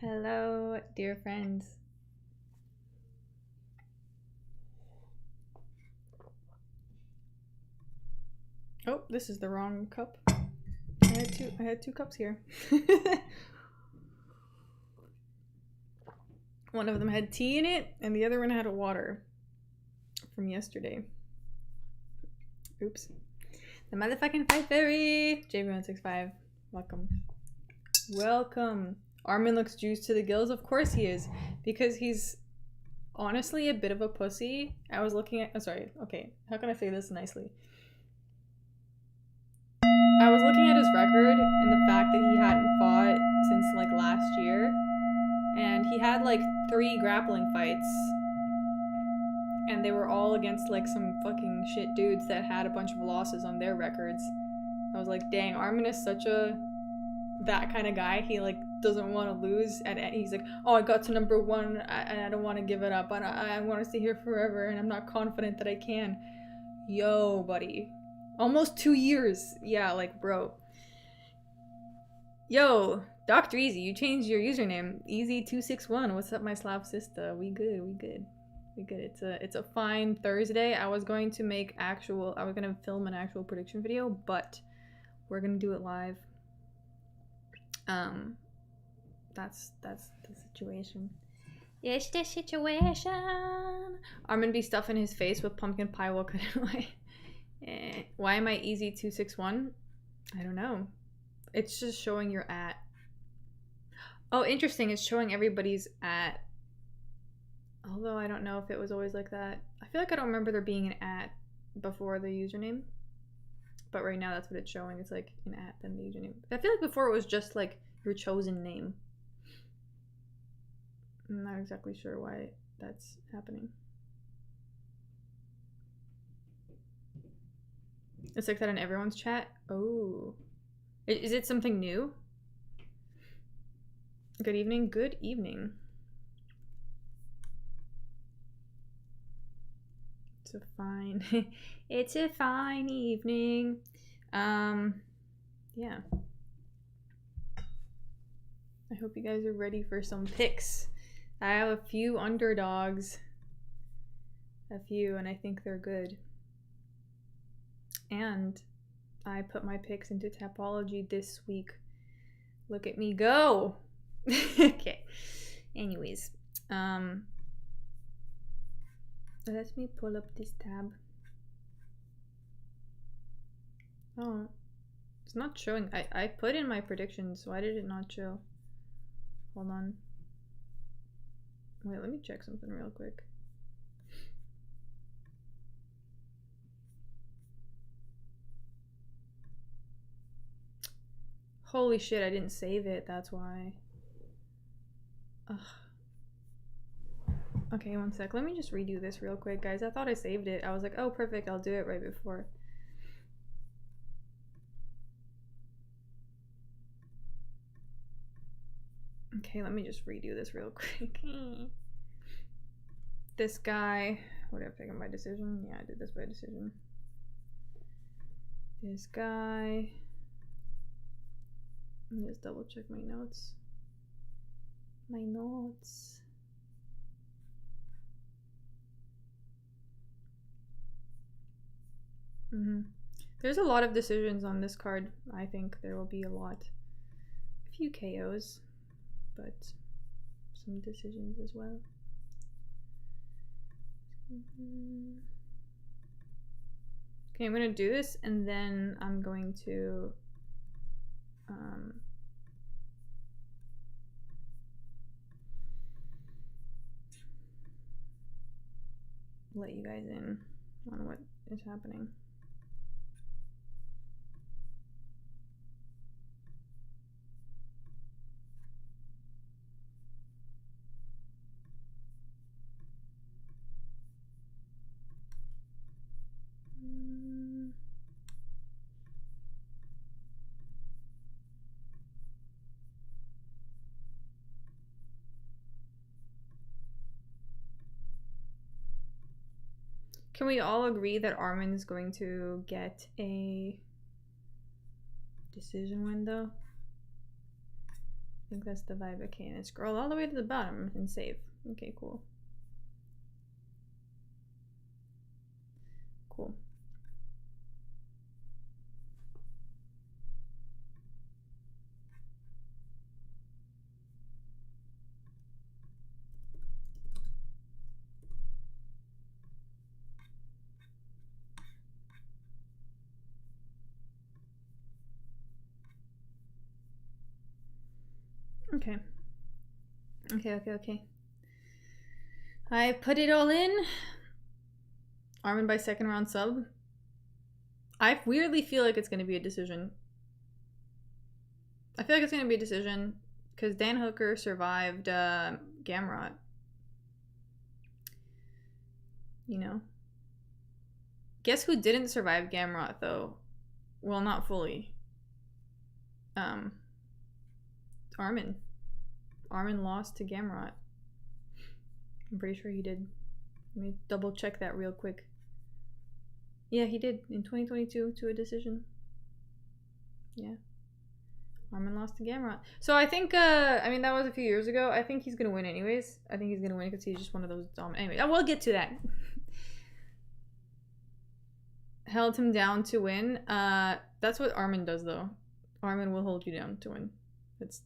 Hello, dear friends. Oh, this is the wrong cup. I had two cups here. One of them had tea in it, and the other one had a water from yesterday. Oops. The motherfucking Fight Fairy! JB165. Welcome. Welcome. Arman looks juiced to the gills. Of course he is. Because he's honestly a bit of a pussy. I was looking at... Oh, sorry. Okay. How can I say this nicely? I was looking at his record and the fact that he hadn't fought since like last year. And he had like 3 grappling fights. And they were all against like some fucking shit dudes that had a bunch of losses on their records. I was like, dang, Arman is such a... that kind of guy. He like doesn't want to lose. And he's like, oh, I got to number 1 and I don't want to give it up. I want to stay here forever and I'm not confident that I can. Yo, buddy. Almost 2 years. Yeah, like, bro. Yo, Dr. Easy, you changed your username. Easy261. What's up, my Slav sister? We good, we good. We good. It's a fine Thursday. I was going to film an actual prediction video, but we're gonna do it live. That's the situation. It's the situation. Arman be stuffing his face with pumpkin pie while cutting away. Why am I Easy261? I don't know. It's just showing your at. Oh, interesting. It's showing everybody's at. Although I don't know if it was always like that. I feel like I don't remember there being an at before the username. But right now that's what it's showing. It's like an at then the username. I feel like before it was just like your chosen name. I'm not exactly sure why that's happening. It's like that in everyone's chat? Oh. Is it something new? Good evening. Good evening. It's a fine... it's a fine evening. Yeah. I hope you guys are ready for some picks. I have a few underdogs. A few, and I think they're good. And I put my picks into Tapology this week. Look at me go! Okay. Anyways. Let me pull up this tab. Oh. It's not showing. I put in my predictions. Why did it not show? Hold on. Wait, let me check something real quick. Holy shit, I didn't save it, that's why. Ugh. Okay, one sec. Let me just redo this real quick, guys. I thought I saved it. I was like, oh, perfect, I'll do it right before. Okay, let me just redo this real quick. This guy... What did I pick by decision? Yeah, I did this by decision. This guy... Let me just double check my notes. My notes. There's a lot of decisions on this card. I think there will be a lot. A few KOs, but some decisions as well. Okay, I'm gonna do this and then I'm going to let you guys in on what is happening. Can we all agree that Arman is going to get a decision win, though? think that's the vibe. Okay, and scroll all the way to the bottom and save. Okay, cool. Cool. Okay. Okay. I put it all in. Arman by second round sub. I weirdly feel like it's going to be a decision. I feel like it's going to be a decision because Dan Hooker survived Gamrot. You know? Guess who didn't survive Gamrot though? Well, not fully. Arman. Arman lost to Gamrot. I'm pretty sure he did. Let me double check that real quick. Yeah, he did in 2022 to a decision. Yeah. Arman lost to Gamrot. So I think, I mean, that was a few years ago. I think he's going to win anyways. I think he's going to win because he's just one of those Anyway, we'll get to that. Held him down to win. That's what Arman does, though. Arman will hold you down to win. It's...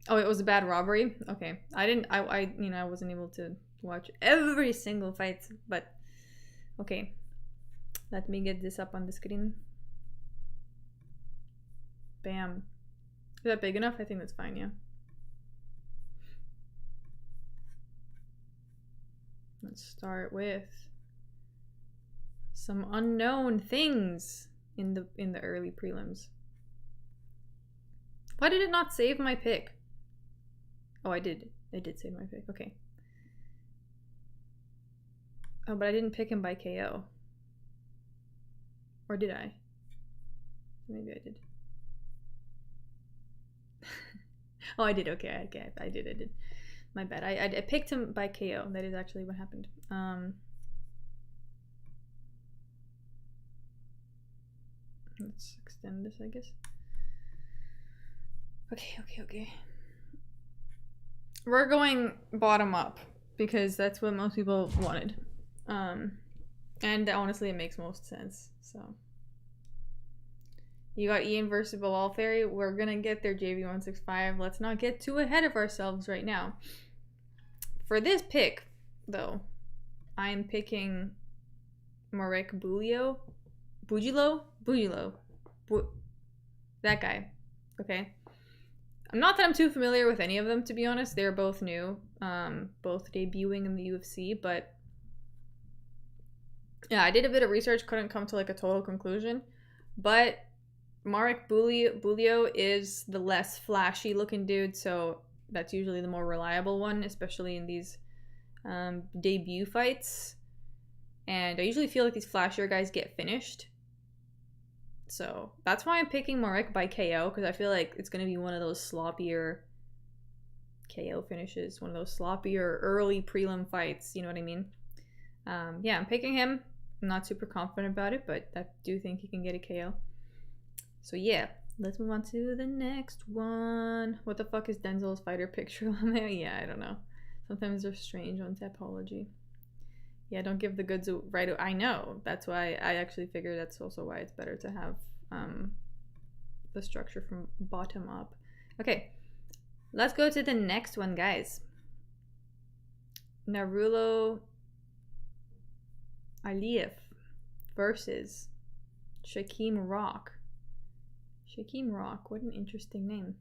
Oh, it was a bad robbery? Okay. I wasn't able to watch every single fight, but... Okay. Let me get this up on the screen. Bam. Is that big enough? I think that's fine, yeah. Let's start with some unknown things in the early prelims. Why did it not save my pick? Oh, I did. I did save my pick. Okay. Oh, but I didn't pick him by KO. Or did I? Maybe I did. Oh, I did. Okay, I did. My bad. I picked him by KO. That is actually what happened. Let's extend this, I guess. Okay. We're going bottom up because that's what most people wanted. And honestly, it makes most sense. So you got Ian versus Bilal Ferry. We're gonna get there, JV165. Let's not get too ahead of ourselves right now. For this pick, though, I'm picking Marek Bujilo. That guy. Okay. Not that I'm too familiar with any of them, to be honest. They're both new, both debuting in the UFC, but yeah, I did a bit of research, couldn't come to like a total conclusion, but Marek Bulio is the less flashy looking dude, so that's usually the more reliable one, especially in these debut fights, and I usually feel like these flashier guys get finished. So that's why I'm picking Marek by KO, because I feel like it's going to be one of those sloppier KO finishes, one of those sloppier early prelim fights, you know what I mean? Yeah, I'm picking him. I'm not super confident about it, but I do think he can get a KO. So yeah, let's move on to the next one. What the fuck is Denzel's fighter picture on there? Yeah, I don't know. Sometimes they're strange on Tapology. Yeah, don't give the goods right away. I know. That's why I actually figure that's also why it's better to have the structure from bottom up. Okay, let's go to the next one, guys. Narulo Aliev versus Shaquem Rock. Shaquem Rock, what an interesting name.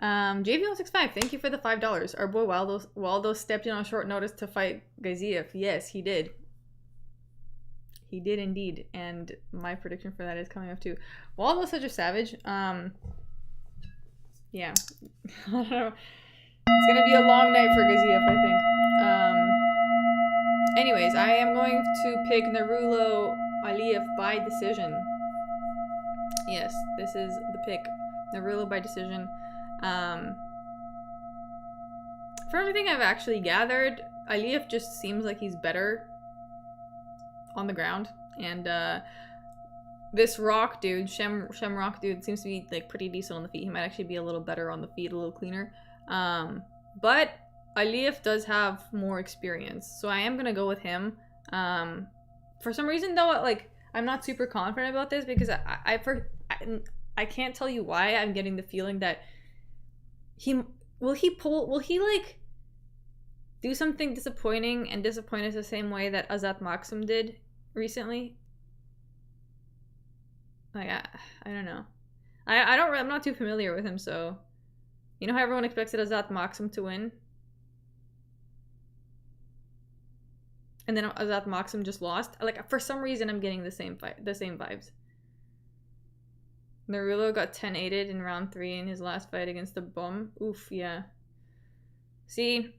JV165, thank you for the $5. Our boy Waldo stepped in on short notice to fight Gaziev. Yes, he did. He did indeed. And my prediction for that is coming up too. Waldo's such a savage. Yeah. I don't know. It's gonna be a long night for Gaziev, I think. Anyways, I am going to pick Narulo Aliev by decision. Yes, this is the pick. Narulo by decision. For everything I've actually gathered, Aliev just seems like he's better on the ground, and this Rock dude, Shem Rock dude, seems to be like pretty decent on the feet. He might actually be a little better on the feet, a little cleaner. But Aliev does have more experience, so I am gonna go with him. For some reason though, like I'm not super confident about this because I can't tell you why I'm getting the feeling that will he like do something disappointing and disappoint us the same way that Azatmakhsum did recently. Like I don't know. I'm not too familiar with him, so you know how everyone expected Azatmakhsum to win? And then Azatmakhsum just lost. Like for some reason I'm getting the same vibes. Narulo got 10-8'd in round 3 in his last fight against the bum. Oof, yeah. See,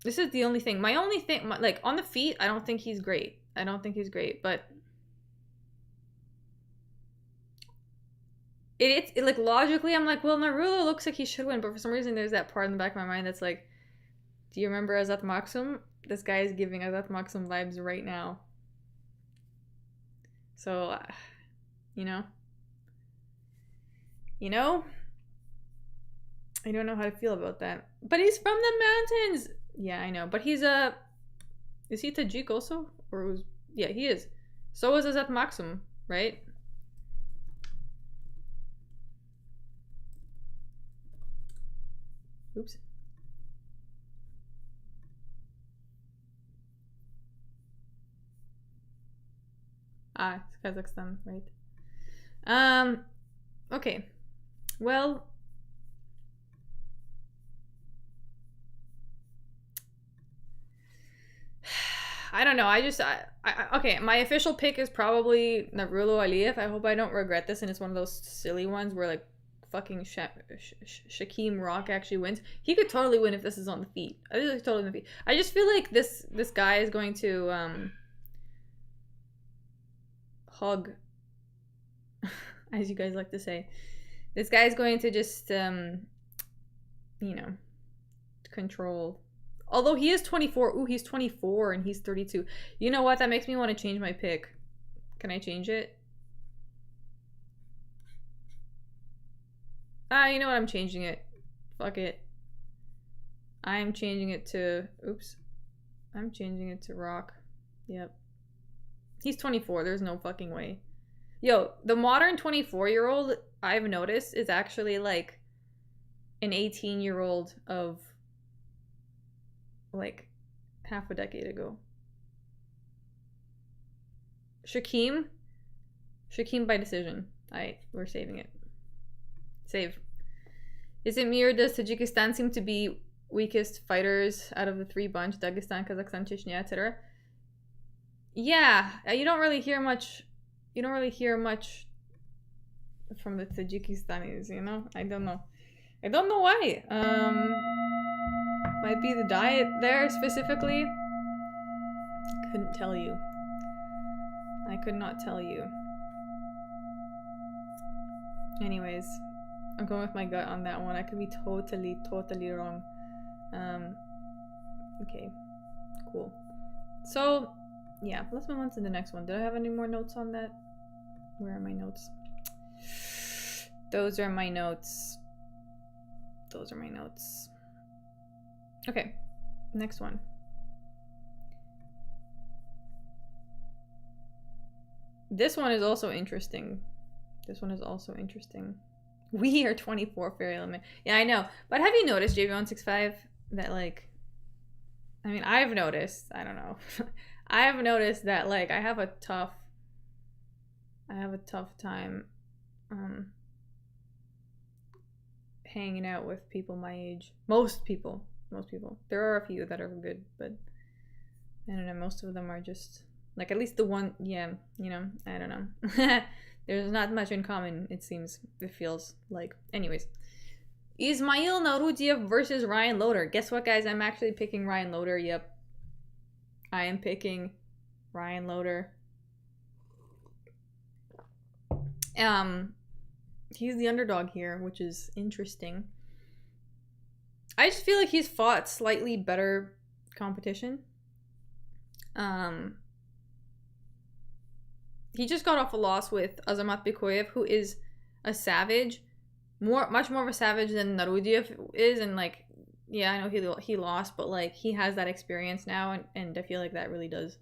this is the only thing. My only thing, like on the feet, I don't think he's great. But it like logically, I'm like, well, Narulo looks like he should win, but for some reason, there's that part in the back of my mind that's like, do you remember Azatmakhsum? This guy is giving Azatmakhsum vibes right now. So, you know, I don't know how to feel about that. But he's from the mountains. Yeah, I know. But he's is he Tajik also? Or was, yeah, he is. So is Azatmakhsum, right? Oops. Ah, it's Kazakhstan, right? Okay. Well, I don't know. Okay, my official pick is probably Narulo Aliev. I hope I don't regret this and it's one of those silly ones where like fucking Shaquem Rock actually wins. He could totally win if this is on the feet. I just feel like this guy is going to hug, as you guys like to say. This guy is going to just you know, control. Although he is 24. Ooh, he's 24 and he's 32. You know what? That makes me want to change my pick. Can I change it? You know what? I'm changing it. Fuck it. I'm changing it to... Oops. I'm changing it to Rock. Yep. He's 24. There's no fucking way. Yo, the modern 24-year-old, I've noticed, is actually like an 18-year-old of like half a decade ago. Shaquem by decision. Alright, we're saving it. Save. Is it me or does Tajikistan seem to be weakest fighters out of the 3 bunch? Dagestan, Kazakhstan, Chechnya, etc. Yeah, you don't really hear much. You don't really hear much from the Tajikistanis, you know? I don't know. I don't know why. Might be the diet there specifically. Couldn't tell you. I could not tell you. Anyways, I'm going with my gut on that one. I could be totally wrong. Okay, cool. So, yeah, let's move on to the next one. Did I have any more notes on that? Where are my notes? Those are my notes. Those are my notes. Okay, next one. This one is also interesting. We are 24 fairy limit. Yeah, I know. But have you noticed, JV165, that like, I mean, I've noticed, I don't know. I have noticed that like I have a tough time hanging out with people my age. Most people. There are a few that are good, but I don't know, most of them are just like, at least the one, yeah, you know, I don't know. There's not much in common, it seems. It feels like. Anyways. Ismail Naurdiev versus Ryan Loder. Guess what, guys? I'm actually picking Ryan Loder. Yep. I am picking Ryan Loder. He's the underdog here, which is interesting. I just feel like he's fought slightly better competition. He he just got off a loss with Yakhyaev, who is a savage, much more of a savage than Naurdiev is, and like, yeah, I know he lost, but like he has that experience now, and I feel like that really does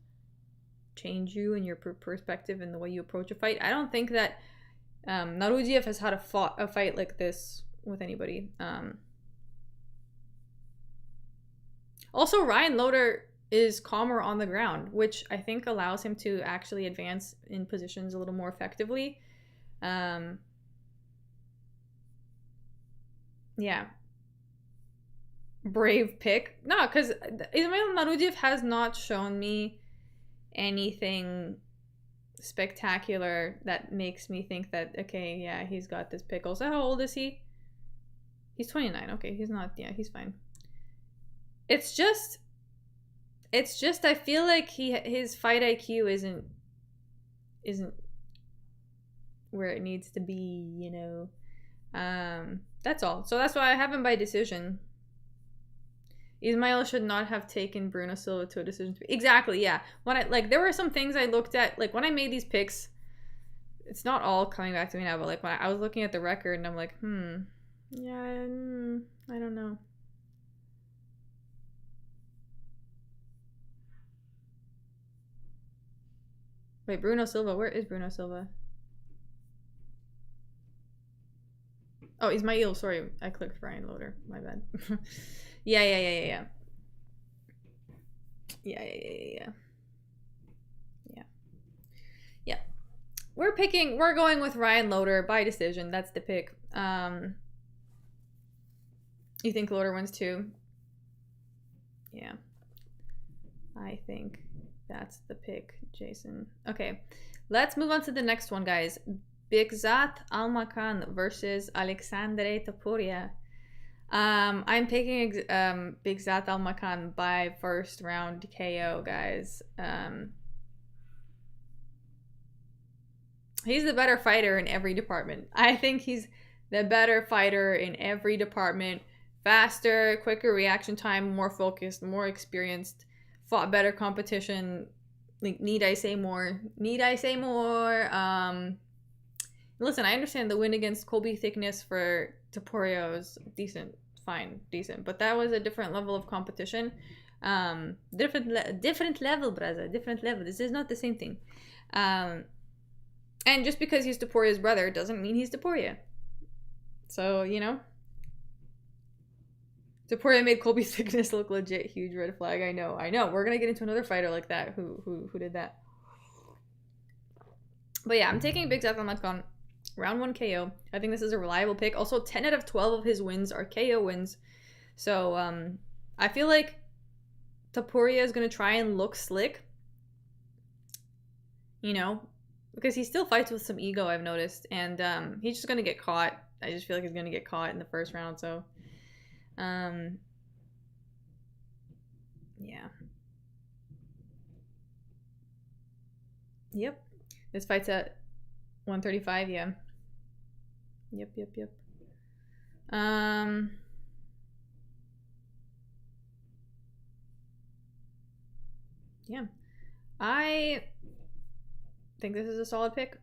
change you and your perspective and the way you approach a fight. I don't think that Naurdiev has had a fight like this with anybody. Also, Ryan Loder is calmer on the ground, which I think allows him to actually advance in positions a little more effectively. Yeah. Brave pick. No, because Ismail Naurdiev has not shown me anything spectacular that makes me think that, okay, yeah, he's got this pick. Also, how old is he? He's 29. Okay, he's not, yeah, he's fine. It's just I feel like his fight IQ isn't where it needs to be, you know. That's all. So that's why I have him by decision. Ismail should not have taken Bruno Silva to a decision. Exactly, yeah. When there were some things I looked at, like when I made these picks, it's not all coming back to me now, but like when I was looking at the record and I'm like, yeah, I don't know. Wait, Bruno Silva, where is Bruno Silva? Oh, Ismail, sorry, I clicked Ryan Loder, my bad. Yeah. We're going with Ryan Loder by decision. That's the pick. You think Loder wins too? Yeah. I think that's the pick, Jason. Okay. Let's move on to the next one, guys. Bekzat Almakhan versus Alexandre Topuria. I'm picking Bekzat Almakhan by first round KO, guys. He's the better fighter in every department. I think he's the better fighter in every department. Faster, quicker reaction time, more focused, more experienced, fought better competition. Like, need I say more? Listen, I understand the win against Colby Thickness for Topuria was decent, but that was a different level of competition. Different level, brother, different level. This is not the same thing. And just because he's Topuria's brother doesn't mean he's Topuria. So, you know. Topuria made Colby Thickness look legit. Huge red flag. I know. We're gonna get into another fighter like that who did that. But yeah, I'm taking Bekzat Almakhan. Round 1 KO. I think this is a reliable pick. Also, 10 out of 12 of his wins are KO wins. So, I feel like Topuria is going to try and look slick. You know? Because he still fights with some ego, I've noticed. And he's just going to get caught. I just feel like he's going to get caught in the first round. So, yeah. Yep. This fight's at 135, yeah. Yep. Yeah. I think this is a solid pick.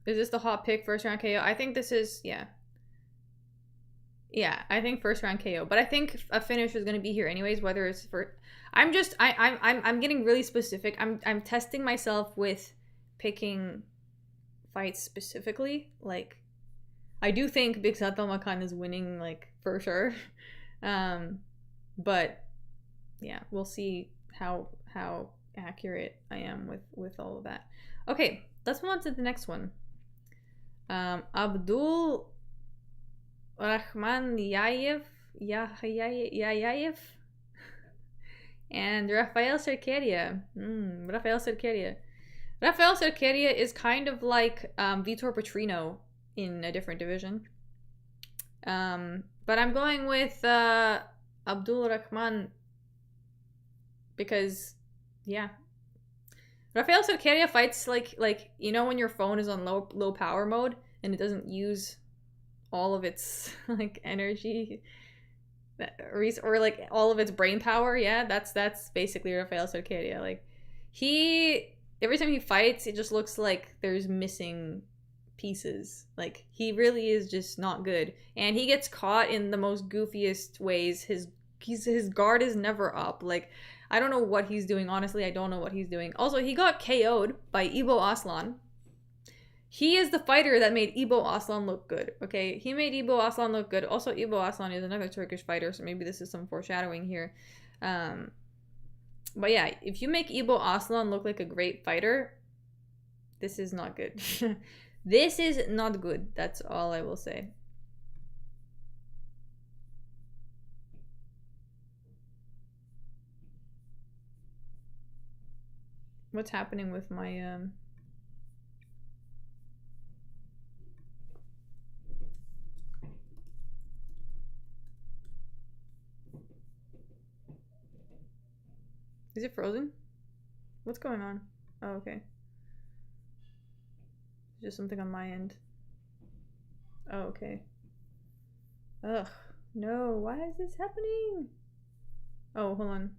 Is this the hot pick, first round KO? I think this is, yeah. Yeah, I think first round KO. But I think a finish is gonna be here anyways, whether it's for I'm getting really specific. I'm testing myself with picking fights specifically. Like, I do think Bekzat Almakhan is winning, like, for sure. But yeah, we'll see how accurate I am with all of that. Okay, let's move on to the next one. Abdul Rahman Yakhyaev and Rafael Cerqueira. Rafael Cerqueira is kind of like Vitor Petrino in a different division. But I'm going with Abdul Rahman because, yeah. Rafael Cerqueira fights like you know when your phone is on low power mode and it doesn't use all of its like energy or like all of its brain power. Yeah, that's basically Rafael Cerqueira. Like, he every time he fights, it just looks like there's missing pieces. Like, he really is just not good. And he gets caught in the most goofiest ways. His guard is never up. Like, I don't know what he's doing. Honestly, I don't know what he's doing. Also, he got KO'd by Ibo Aslan. He is the fighter that made Ibo Aslan look good, okay? He made Ibo Aslan look good. Also, Ibo Aslan is another Turkish fighter, so maybe this is some foreshadowing here. But yeah, if you make Ibo Aslan look like a great fighter, this is not good. This is not good. That's all I will say. What's happening with my Is it frozen? What's going on? Oh, okay. Just something on my end. Oh, okay. Ugh. No, why is this happening? Oh, hold on.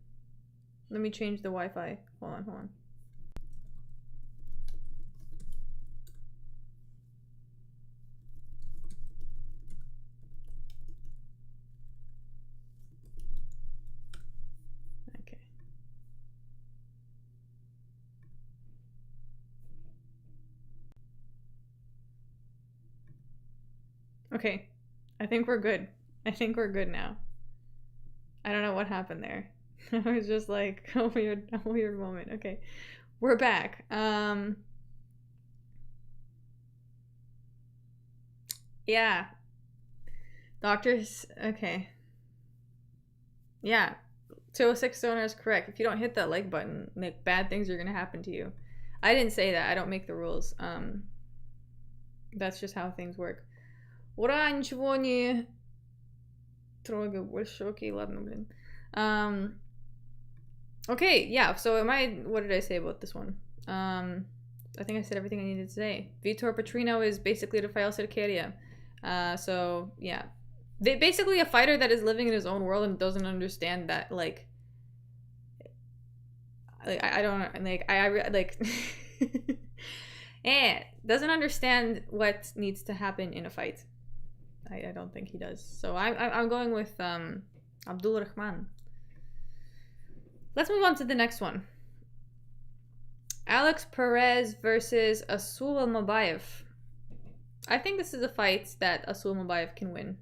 Let me change the Wi-Fi. Hold on. Okay, I think we're good. I think we're good now. I don't know what happened there. It was just like a weird moment. Okay, we're back. Yeah. Doctors, okay. Yeah, 206 donor is correct. If you don't hit that like button, like, bad things are gonna happen to you. I didn't say that. I don't make the rules. That's just how things work. Ура, ничего не трогай больше. Окей, ладно, блин. Okay, yeah, so what did I say about this one? I think I said everything I needed to say. Vitor Petrino is basically Rafael Cerqueira. So, yeah. Basically a fighter that is living in his own world and doesn't understand that, like I don't, like, and doesn't understand what needs to happen in a fight. I don't think he does. So I'm going with Abdul Rahman. Let's move on to the next one. Alex Perez versus Asul Almabayev. I think this is a fight that Asul Almabayev can win.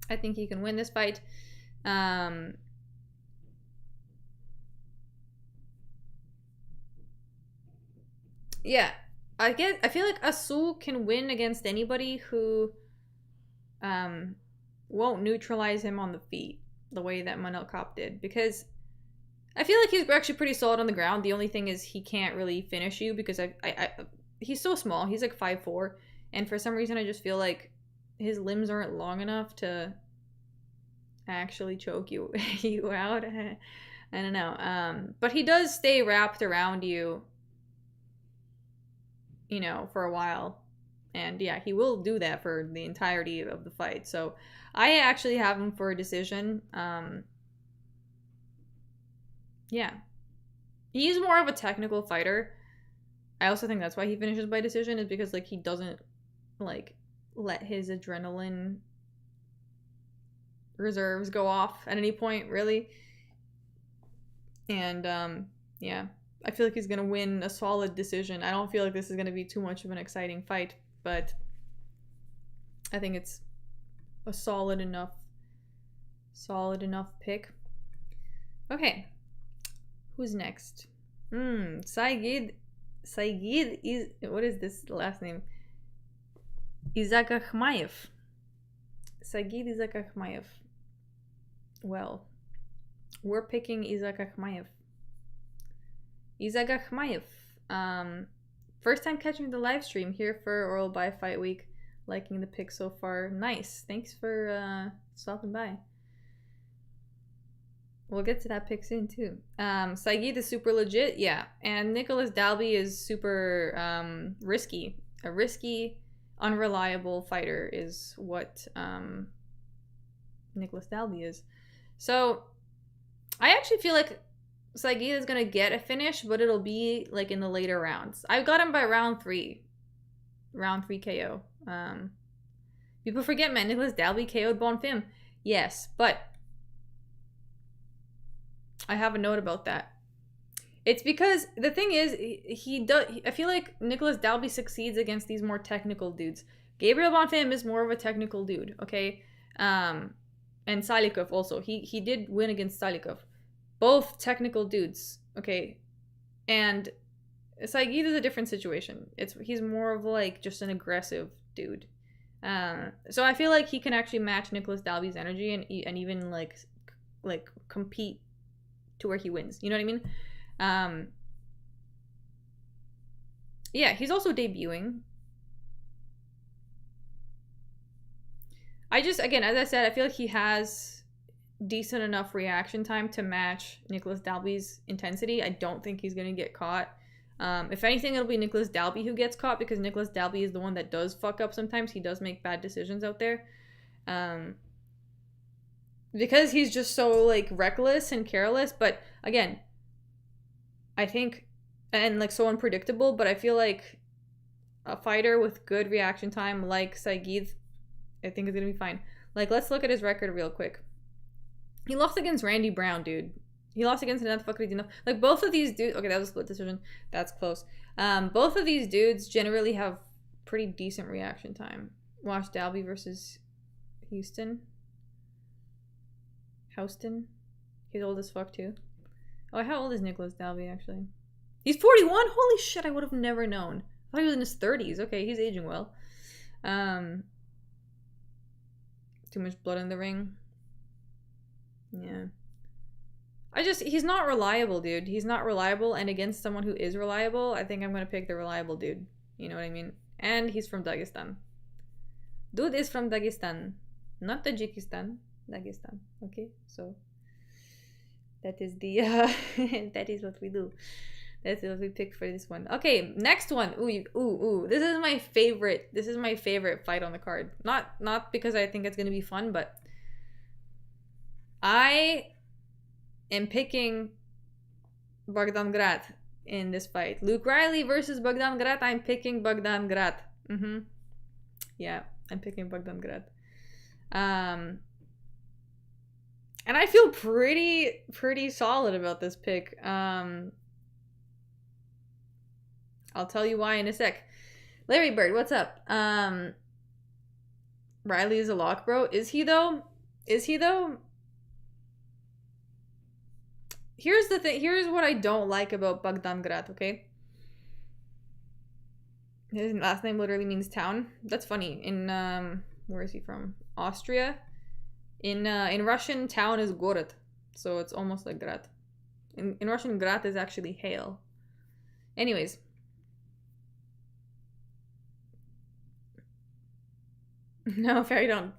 I think he can win this fight. Yeah, I feel like Asul can win against anybody who won't neutralize him on the feet the way that Manel Kopp did, because I feel like he's actually pretty solid on the ground. The only thing is he can't really finish you because he's so small. He's like 5'4", and for some reason I just feel like his limbs aren't long enough to actually choke you out. I don't know. But he does stay wrapped around you, you know, for a while. And yeah, he will do that for the entirety of the fight. So I actually have him for a decision. Yeah. He's more of a technical fighter. I also think that's why he finishes by decision, is because, like, he doesn't, like, let his adrenaline reserves go off at any point, really. And, yeah. I feel like he's going to win a solid decision. I don't feel like this is going to be too much of an exciting fight, but I think it's a solid enough pick. Okay. Who's next? Saigid is, what is this last name? Izagakhmaev. Saigid Izagakhmaev. Well, we're picking Izagakhmaev. Izagakhmaev. First time catching the live stream here for Orolbai Fight Week. Liking the pick so far. Nice. Thanks for stopping by. We'll get to that pick soon too. Saigid is super legit, yeah. And Nicholas Dalby is super risky. A risky, unreliable fighter is what Nicholas Dalby is. So I actually feel like Saigid is gonna get a finish, but it'll be like in the later rounds. I've got him by round 3. Round 3 KO. People forget, man, Nicholas Dalby KO'd Bonfim. Yes, but I have a note about that. It's because the thing is, he does. I feel like Nicholas Dalby succeeds against these more technical dudes. Gabriel Bonfim is more of a technical dude, okay? And Salikov also. He did win against Salikov. Both technical dudes, okay? And Saigid is a different situation. He's more of like just an aggressive dude. So I feel like he can actually match Nicholas Dalby's energy and even like compete to where he wins. You know what I mean? Yeah, he's also debuting. Again, as I said, I feel like he has decent enough reaction time to match Nicholas Dalby's intensity. I don't think he's going to get caught. If anything, it'll be Nicholas Dalby who gets caught, because Nicholas Dalby is the one that does fuck up sometimes. He does make bad decisions out there. Because he's just so, like, reckless and careless. But, again, I think, and, like, so unpredictable, but I feel like a fighter with good reaction time like Saigid, I think is going to be fine. Like, let's look at his record real quick. He lost against Randy Brown, dude. He lost against another fucker. Like, both of these dudes... Okay, that was a split decision. That's close. Both of these dudes generally have pretty decent reaction time. Watch Dalby versus Houston. He's old as fuck, too. Oh, how old is Nicholas Dalby, actually? He's 41? Holy shit, I would have never known. I thought he was in his 30s. Okay, he's aging well. Too much blood in the ring. Yeah. He's not reliable, dude. He's not reliable, and against someone who is reliable, I think I'm gonna pick the reliable dude. You know what I mean? And he's from Dagestan. Dude is from Dagestan. Not Tajikistan. Dagestan. Okay? So, that is the, that is what we do. That's what we picked for this one. Okay, next one. Ooh. This is my favorite. This is my favorite fight on the card. Not because I think it's gonna be fun, but I am picking Bogdan Grad in this fight. Luke Riley versus Bogdan Grad. I'm picking Bogdan Grad. Yeah, I'm picking Bogdan Grad. And I feel pretty solid about this pick. I'll tell you why in a sec. Larry Bird, what's up? Riley is a lock, bro. Is he though? Here's the thing. Here's what I don't like about Bogdan Grad, okay? His last name literally means town. That's funny. In, where is he from? Austria. In Russian, town is Gorod. So it's almost like Grad. In Russian, Grad is actually hail. Anyways. No, Fairy, don't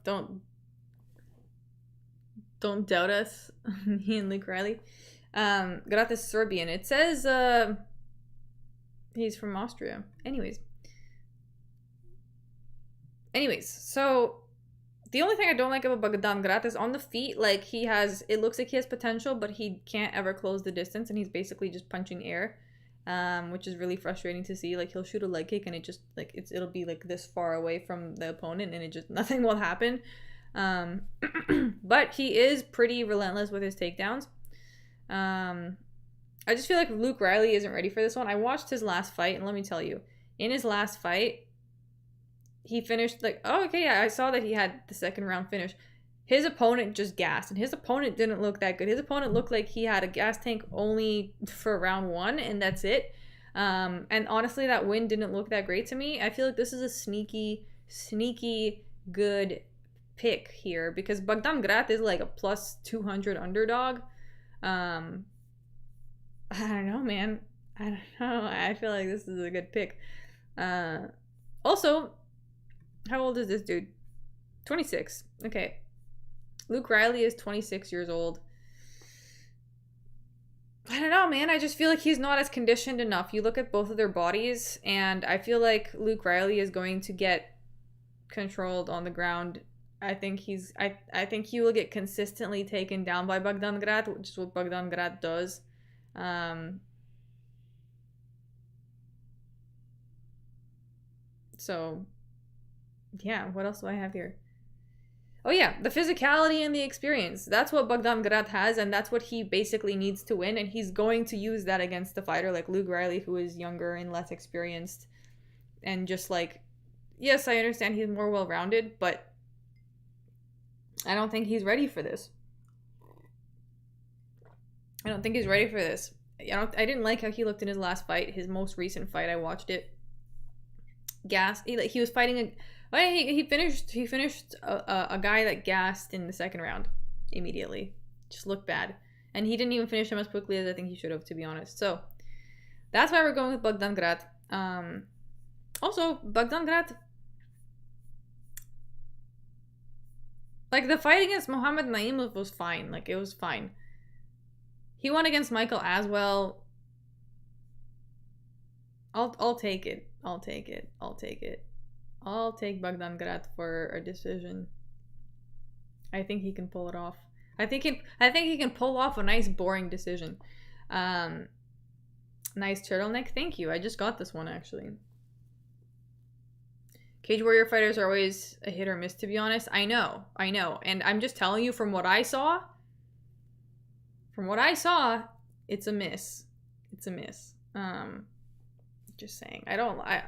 doubt us. Me and Luke Riley. Grad is Serbian. It says he's from Austria. Anyways, so the only thing I don't like about Bogdan Grad is on the feet, like it looks like he has potential, but he can't ever close the distance, and he's basically just punching air, which is really frustrating to see. Like, he'll shoot a leg kick and it just, like, it'll be like this far away from the opponent, and it just, nothing will happen. But he is pretty relentless with his takedowns. I just feel like Luke Riley isn't ready for this one. I watched his last fight, and let me tell you, in his last fight, he finished like, oh, okay, yeah, I saw that he had the second round finish. His opponent just gassed, and his opponent didn't look that good. His opponent looked like he had a gas tank only for round 1, and that's it. And honestly, that win didn't look that great to me. I feel like this is a sneaky good pick here, because Bogdan Grad is like a plus 200 underdog. I don't know, man. I don't know. I feel like this is a good pick. Also, how old is this dude? 26. Okay. Luke Riley is 26 years old. I don't know, man. I just feel like he's not as conditioned enough. You look at both of their bodies, and I feel like Luke Riley is going to get controlled on the ground. I think he will get consistently taken down by Bogdan Grad, which is what Bogdan Grad does. So, yeah, what else do I have here? Oh yeah, the physicality and the experience. That's what Bogdan Grad has, and that's what he basically needs to win, and he's going to use that against a fighter like Luke Riley, who is younger and less experienced. And just like, yes, I understand he's more well-rounded, but I don't think he's ready for this. I don't think he's ready for this. I didn't like how he looked in his last fight. His most recent fight, I watched it. He was fighting he finished a guy that gassed in the second round immediately. Just looked bad. And he didn't even finish him as quickly as I think he should have, to be honest. So that's why we're going with Bogdan Grad. Also, Bogdan Grad, like, the fight against Mohamed Naimov was fine. Like, it was fine. He won against Michael as well. I'll take it. I'll take it. I'll take it. I'll take Bogdan Grad for a decision. I think he can pull it off. I think he can pull off a nice boring decision. Nice turtleneck. Thank you. I just got this one actually. Cage Warrior fighters are always a hit or miss, to be honest. I know. And I'm just telling you from what I saw. From what I saw, it's a miss. It's a miss. Just saying. I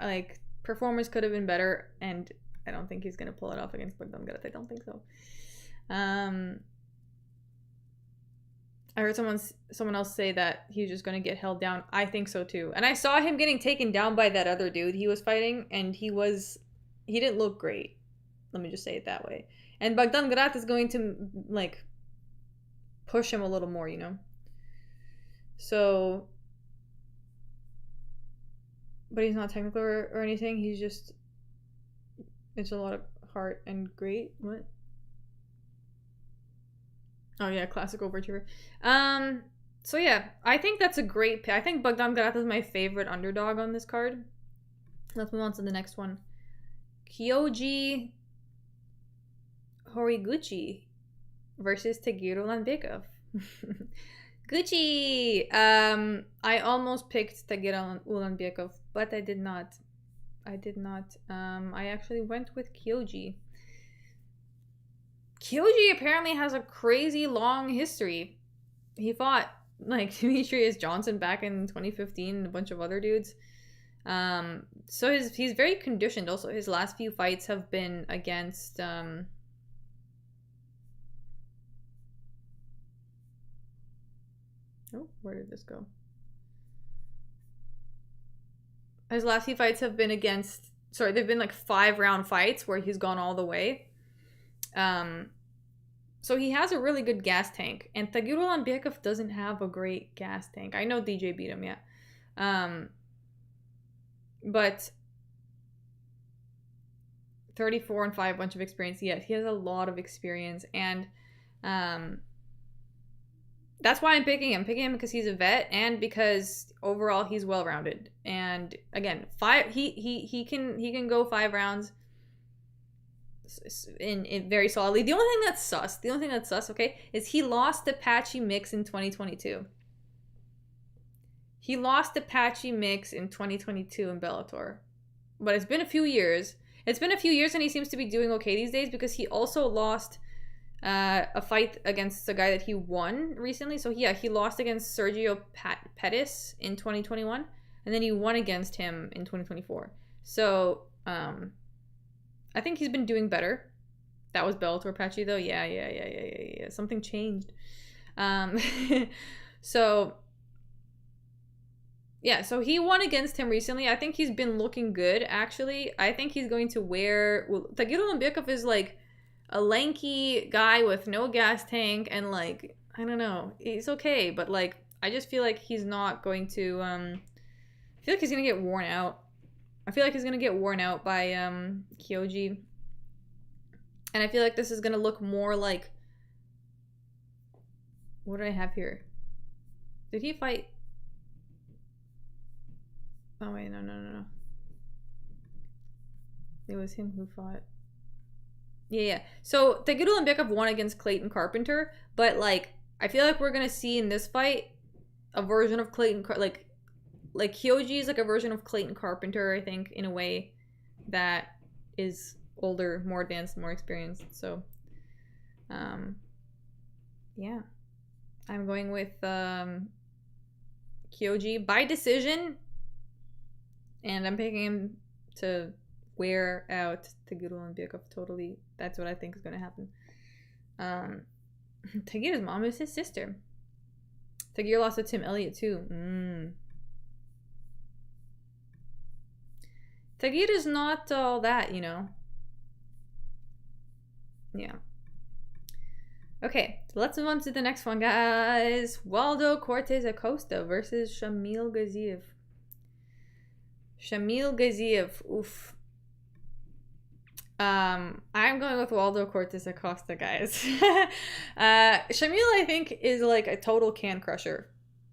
like, performance could have been better, and I don't think he's gonna pull it off against Bogdan Grad. I don't think so. I heard someone else say that he's just gonna get held down. I think so too. And I saw him getting taken down by that other dude he was fighting, and he didn't look great. Let me just say it that way. And Bogdan Grad is going to, like, push him a little more, you know? So, but he's not technical or anything. He's just, it's a lot of heart and great. What? Oh yeah, classic overachiever. So yeah, I think that's a great pick. I think Bogdan Grad is my favorite underdog on this card. Let's move on to the next one. Kyoji Horiguchi versus Tagir Ulanbekov. Gucci! I almost picked Tagir Ulanbekov, but I did not. I actually went with Kyoji. Kyoji apparently has a crazy long history. He fought, like, Demetrius Johnson back in 2015 and a bunch of other dudes. So he's very conditioned. Also, his last few fights have been against oh, where did this go? His last few fights have been against, sorry, they've been like 5-round fights where he's gone all the way. So he has a really good gas tank, and Tagir Ulanbekov doesn't have a great gas tank. I know DJ beat him, yeah. But 34 and 5, bunch of experience. Yes, he has a lot of experience, and that's why I'm picking him. Picking him because he's a vet, and because overall he's well-rounded. And again, he can go 5 rounds in very solidly. The only thing that's sus, okay, is he lost to Patchy Mix in 2022. He lost to Patchy Mix in 2022 in Bellator. But it's been a few years. It's been a few years, and he seems to be doing okay these days, because he also lost a fight against a guy that he won recently. So yeah, he lost against Sergio Pettis in 2021, and then he won against him in 2024. So I think he's been doing better. That was Bellator Patchy though. Yeah. Something changed. So yeah, so he won against him recently. I think he's been looking good, actually. I think he's going to wear... Well, Tagir Ulanbekov is like a lanky guy with no gas tank, and like, I don't know, he's okay, but like, I just feel like he's not going to... I feel like he's going to get worn out. I feel like he's going to get worn out by Kyoji. And I feel like this is going to look more like... What do I have here? Did he fight... Oh wait, no. It was him who fought. Yeah. So Tagir Ulanbekov won against Clayton Carpenter, but like, I feel like we're gonna see in this fight a version of Clayton, like Hyoji is like a version of Clayton Carpenter, I think, in a way that is older, more advanced, more experienced. So, yeah, I'm going with Hyoji by decision, and I'm picking him to wear out Tagir Ulanbekov totally. That's what I think is going to happen. Tagir's mom is his sister. Tagir lost to Tim Elliott too. Tagir is not all that, you know. Yeah. Okay, so let's move on to the next one, guys. Waldo Cortez Acosta versus Shamil Gaziev. Shamil Gaziev. Oof. I'm going with Waldo Cortez Acosta, guys. Shamil, I think, is like a total can crusher.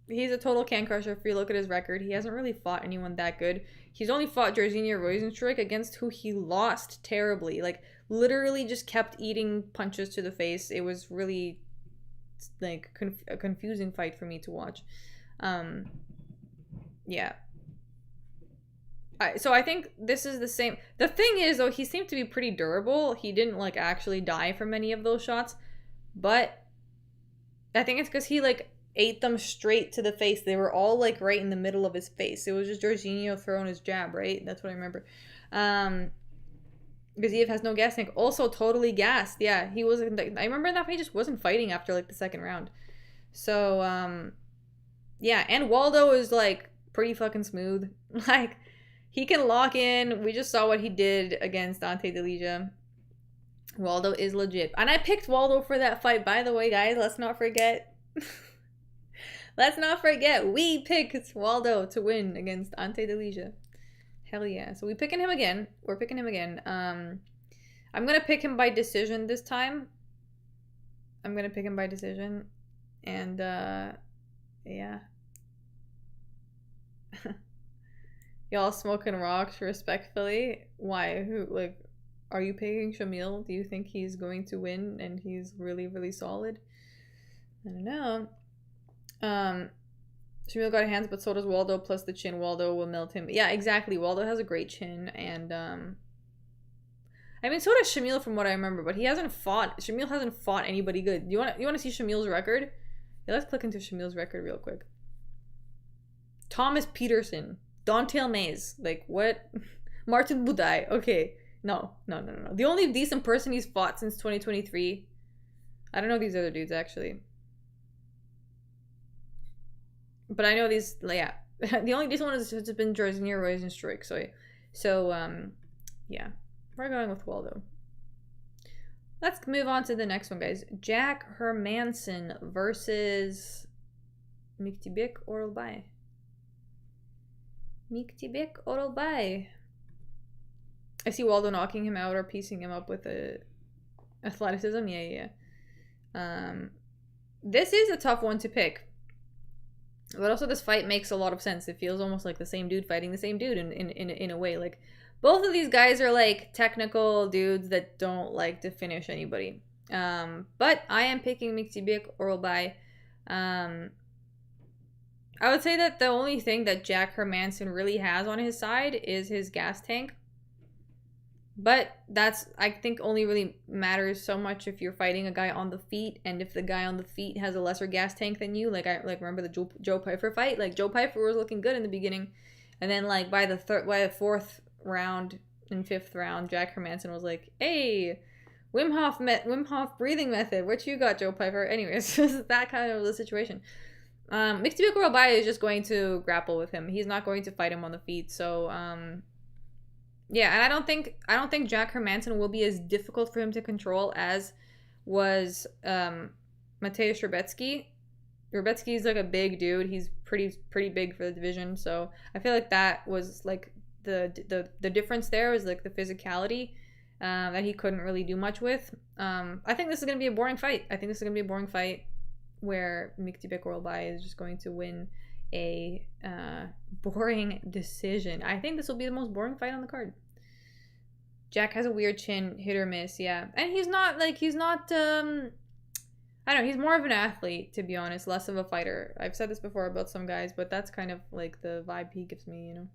He's a total can crusher if you look at his record. He hasn't really fought anyone that good. He's only fought Jairzinho Rozenstruik, against who he lost terribly. Like, literally just kept eating punches to the face. It was really, like, a confusing fight for me to watch. Yeah. So I think this is the same. The thing is, though, he seemed to be pretty durable. He didn't, like, actually die from any of those shots. But I think it's because he, like, ate them straight to the face. They were all, like, right in the middle of his face. It was just Jorginho throwing his jab, right? That's what I remember. Gaziev has no gas tank. Also totally gassed. Yeah, he was. I remember that he just wasn't fighting after, like, the second round. So, yeah. And Waldo is, like, pretty fucking smooth. Like, he can lock in. We just saw what he did against Dante Delija. Waldo is legit. And I picked Waldo for that fight, by the way, guys. Let's not forget. Let's not forget. We picked Waldo to win against Ante Delija. Hell yeah. So we're picking him again. I'm going to pick him by decision this time. And, yeah. Y'all smoking rocks respectfully. Why? Who, like, are you picking Shamil? Do you think he's going to win and he's really, really solid? I don't know. Shamil got hands, but so does Waldo, plus the chin. Waldo will melt him. Yeah, exactly. Waldo has a great chin, and I mean, so does Shamil from what I remember, but Shamil hasn't fought anybody good. You want to see Shamil's record? Yeah, let's click into Shamil's record real quick. Thomas Peterson, Dontel Mays, like, what? Martin Budai. Okay, no. The only decent person he's fought since 2023. I don't know these other dudes, actually. But I know these, yeah. The only decent one has been Jairzinho Rozenstruik. So, yeah. We're going with Waldo. Let's move on to the next one, guys. Jack Hermansson versus Miktibek Orolbai. I see Waldo knocking him out or piecing him up with athleticism. Yeah. This is a tough one to pick. But also this fight makes a lot of sense. It feels almost like the same dude fighting the same dude in a way. Like, both of these guys are, like, technical dudes that don't like to finish anybody. But I am picking Miktibek Orolbai. I would say that the only thing that Jack Hermansson really has on his side is his gas tank. But that's, I think, only really matters so much if you're fighting a guy on the feet, and if the guy on the feet has a lesser gas tank than you. Like, I remember the Joe Pyfer fight. Like, Joe Pyfer was looking good in the beginning, and then, like, by the fourth round and fifth round, Jack Hermansson was like, "Hey, Wim Hof breathing method. What you got, Joe Pyfer?" Anyways, that kind of the situation. Miktibek Orolbai is just going to grapple with him. He's not going to fight him on the feet. So, yeah, and I don't think Jack Hermansson will be as difficult for him to control as was Mateusz Rebecki. Rebecki is like a big dude. He's pretty big for the division. So I feel like that was like the difference there was like the physicality that he couldn't really do much with. I think this is gonna be a boring fight. Where Miktibek Orolbai is just going to win a boring decision. I think this will be the most boring fight on the card. Jack has a weird chin, hit or miss, yeah. And he's not I don't know, he's more of an athlete, to be honest, less of a fighter. I've said this before about some guys, but that's kind of like the vibe he gives me, you know?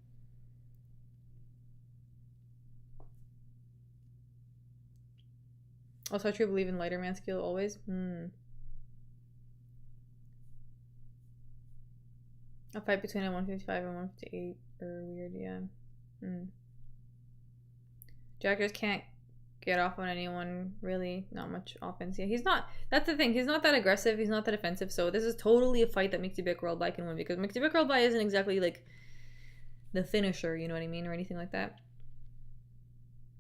Also, I truly believe in lighter man skill always. A fight between a 155 and 158 are weird, yeah. Jack just can't get off on anyone, really. Not much offense. Yeah, he's not. That's the thing. He's not that aggressive. He's not that offensive. So this is totally a fight that Orolbai can win, because Orolbai isn't exactly like the finisher, you know what I mean, or anything like that.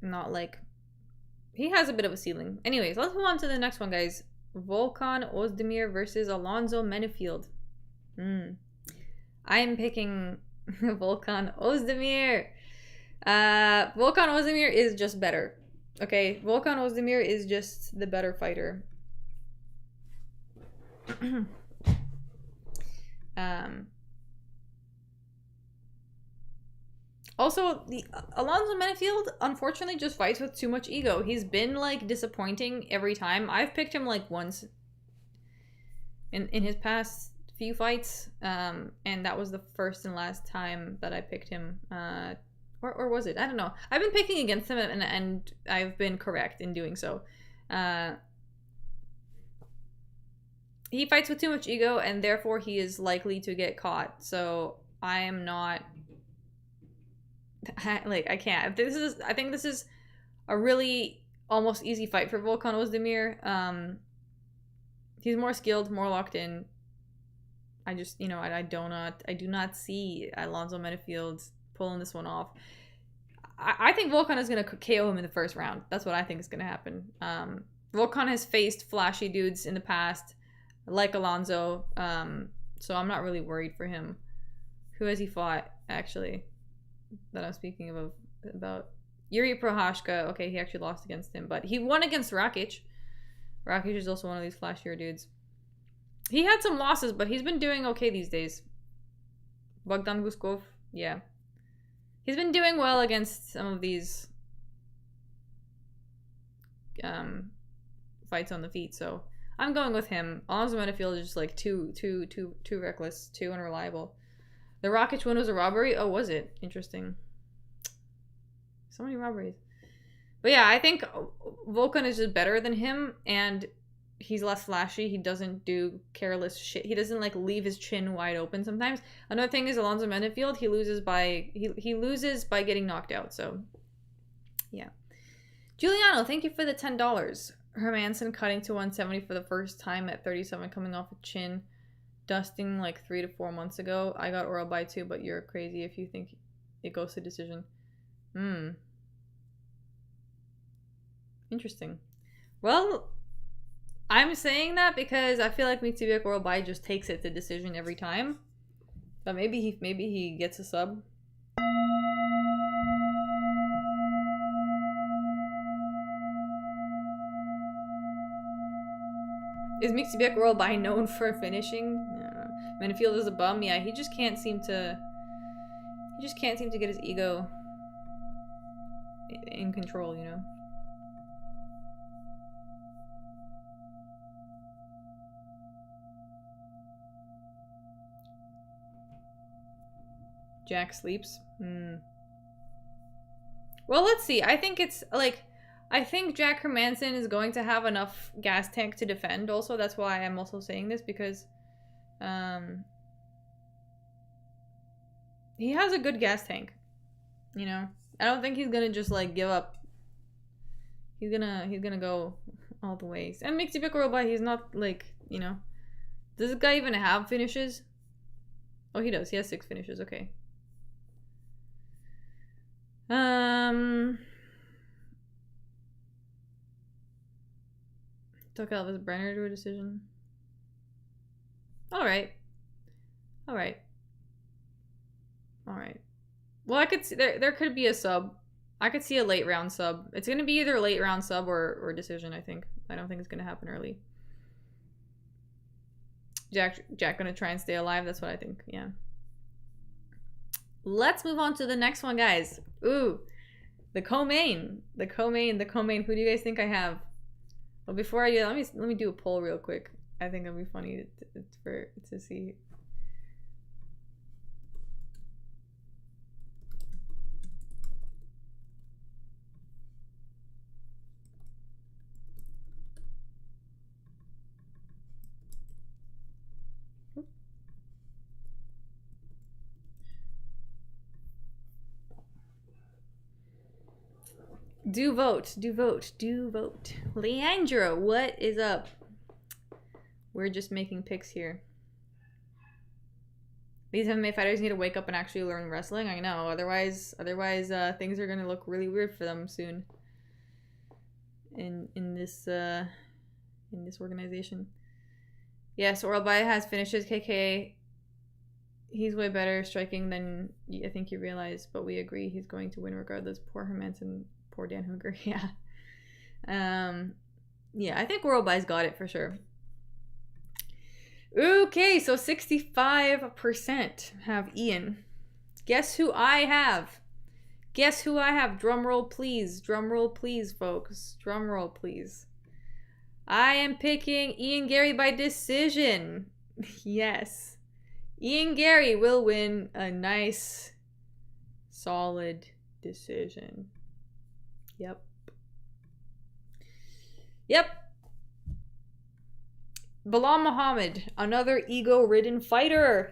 Not like he has a bit of a ceiling. Anyways, let's move on to the next one, guys. Volkan Oezdemir versus Alonso Menifield. I am picking Volkan Oezdemir. Volkan Oezdemir is just better. Okay, Volkan Oezdemir is just the better fighter. Also, the Alonso Menifield unfortunately just fights with too much ego. He's been like disappointing every time. I've picked him like once in his past few fights, and that was the first and last time that I picked him. Or was it? I don't know. I've been picking against him, and I've been correct in doing so. He fights with too much ego, and therefore he is likely to get caught. So I am not... I can't. I think this is a really almost easy fight for Volkan Oezdemir. He's more skilled, more locked in. I just, I do not see Alonso Menifield pulling this one off. I think Volkan is going to KO him in the first round. That's what I think is going to happen. Volkan has faced flashy dudes in the past, like Alonso, so I'm not really worried for him. Who has he fought, actually, that I'm speaking about? Yuri Prohashka. Okay, he actually lost against him, but he won against Rakic. Rakic is also one of these flashier dudes. He had some losses, but he's been doing okay these days. Bogdan Guskov, yeah. He's been doing well against some of these fights on the feet, so I'm going with him. Alonso Menifield is just like too reckless, too unreliable. The Rakic one was a robbery? Oh, was it? Interesting. So many robberies. But yeah, I think Volkan is just better than him, and he's less flashy. He doesn't do careless shit. He doesn't like leave his chin wide open sometimes. Another thing is Alonso Menifield, he loses by getting knocked out. So yeah. Giuliano, thank you for the $10. Hermansson cutting to 170 for the first time at 37, coming off a chin dusting like 3 to 4 months ago. I got Orolbai too, but you're crazy if you think it goes to decision. Interesting. Well, I'm saying that because I feel like Orolbai just takes it to decision every time. But maybe he gets a sub. Is Orolbai known for finishing? Menifield is a bum. Yeah, he just can't seem to get his ego in control, you know. Jack sleeps. Well, let's see. I think Jack Hermansson is going to have enough gas tank to defend. Also, that's why I'm also saying this, because he has a good gas tank. You know, I don't think he's gonna just like give up. He's gonna go all the ways. And Orolbai, he's not like, you know. Does this guy even have finishes? Oh, he does. He has 6 finishes. Okay. Took Elvis Brenner to a decision. Alright. Well, I could see there could be a sub. I could see a late round sub. It's gonna be either a late round sub or decision, I think. I don't think it's gonna happen early. Jack gonna try and stay alive, that's what I think, yeah. Let's move on to the next one, guys. Ooh, the co-main. Who do you guys think I have? Well, before I do that, let me do a poll real quick. I think it'll be funny to see. Do vote. Leandro, what is up? We're just making picks here. These MMA fighters need to wake up and actually learn wrestling. I know. Otherwise, things are gonna look really weird for them soon. In this organization. Yes, Orolbai has finished his KK. He's way better striking than I think you realize, but we agree he's going to win regardless. Poor Hermansson. Poor Dan Hooker, yeah. Yeah, I think Orolbai's got it for sure. Okay, so 65% have Ian. Guess who I have? Guess who I have? Drum roll, please. Drum roll, please, folks. Drum roll, please. I am picking Ian Gary by decision. Yes. Ian Gary will win a nice, solid decision. Yep. Bilal Muhammad, another ego-ridden fighter.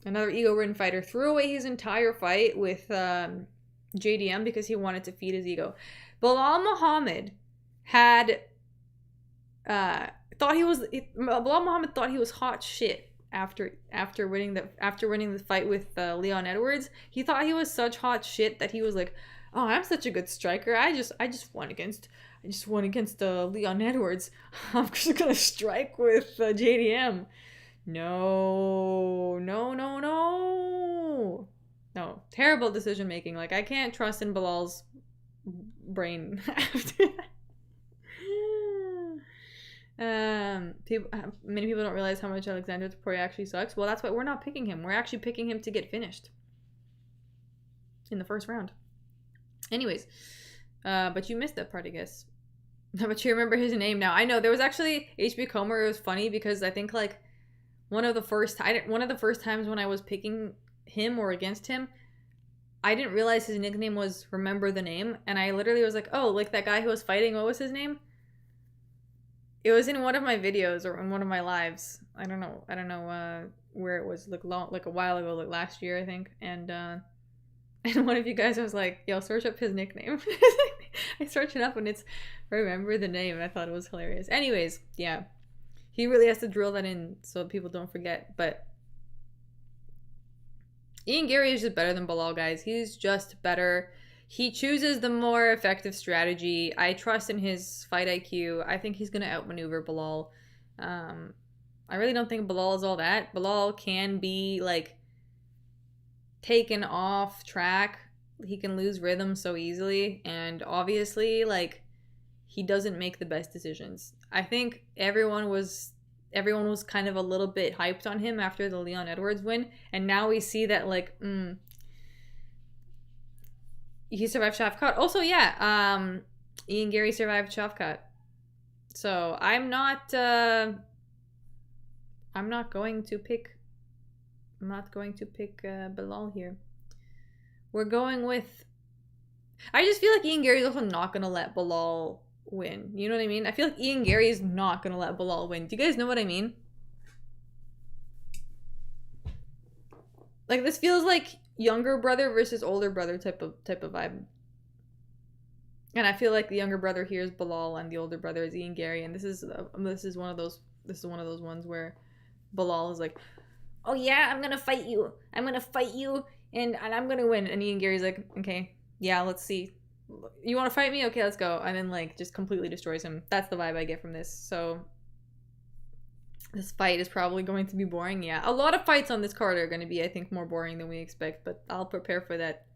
Threw away his entire fight with JDM because he wanted to feed his ego. Bilal Muhammad thought he was hot shit after winning the fight with Leon Edwards. He thought he was such hot shit that he was like, oh, I'm such a good striker. I just won against Leon Edwards. I'm just gonna strike with JDM. No. Terrible decision making. Like, I can't trust in Bilal's brain after that. Many people don't realize how much Alexander Topuria actually sucks. Well, that's why we're not picking him. We're actually picking him to get finished in the first round. Anyways, but you missed that part, I guess. But you remember his name now. I know there was actually HB Comer. It was funny because I think like one of the first times when I was picking him or against him, I didn't realize his nickname was Remember the Name, and I literally was like, oh, like that guy who was fighting. What was his name? It was in one of my videos or in one of my lives. I don't know where it was, like a while ago, like last year I think, and one of you guys was like, yo, search up his nickname. I searched it up and it's Remember the Name, and I thought it was hilarious. Anyways, yeah. He really has to drill that in so people don't forget. But Ian Gary is just better than Bilal, guys. He's just better. He chooses the more effective strategy. I trust in his fight IQ. I think he's going to outmaneuver Bilal. I really don't think Bilal is all that. Bilal can be, like, taken off track. He can lose rhythm so easily, and obviously, like, he doesn't make the best decisions. I think everyone was kind of a little bit hyped on him after the Leon Edwards win, and now we see that, like, he survived Shafkat. Also, yeah, Ian Gary survived Shafkat. So I'm not going to pick Bilal here. We're going with... I just feel like Ian Gary's also not going to let Bilal win. You know what I mean? I feel like Ian Gary is not going to let Bilal win. Do you guys know what I mean? Like, this feels like younger brother versus older brother type of vibe. And I feel like the younger brother here is Bilal and the older brother is Ian Gary, and this is one of those ones where Bilal is like, oh yeah, I'm gonna fight you, and I'm gonna win. And Ian Gary's like, okay, yeah, let's see. You want to fight me? Okay, let's go. And then, like, just completely destroys him. That's the vibe I get from this. So this fight is probably going to be boring. Yeah, a lot of fights on this card are going to be, I think, more boring than we expect, but I'll prepare for that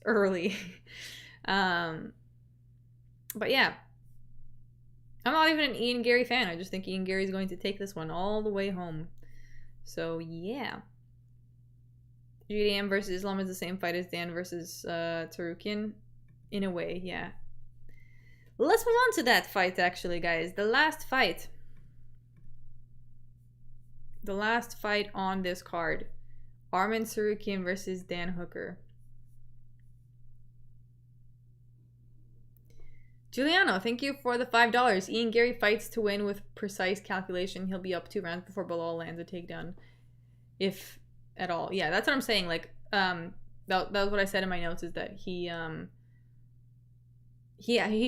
early. But yeah, I'm not even an Ian Gary fan. I just think Ian Gary's going to take this one all the way home. So yeah. JDM versus Islam is the same fight as Dan versus Tsarukyan. In a way, yeah. Let's move on to that fight, actually, guys. The last fight. The last fight on this card. Arman Tsarukyan versus Dan Hooker. Giuliano, thank you for the $5. Ian Gary fights to win with precise calculation. He'll be up 2 rounds before Bilal lands a takedown. If at all. Yeah, that's what I'm saying. Like, that was what I said in my notes, is that he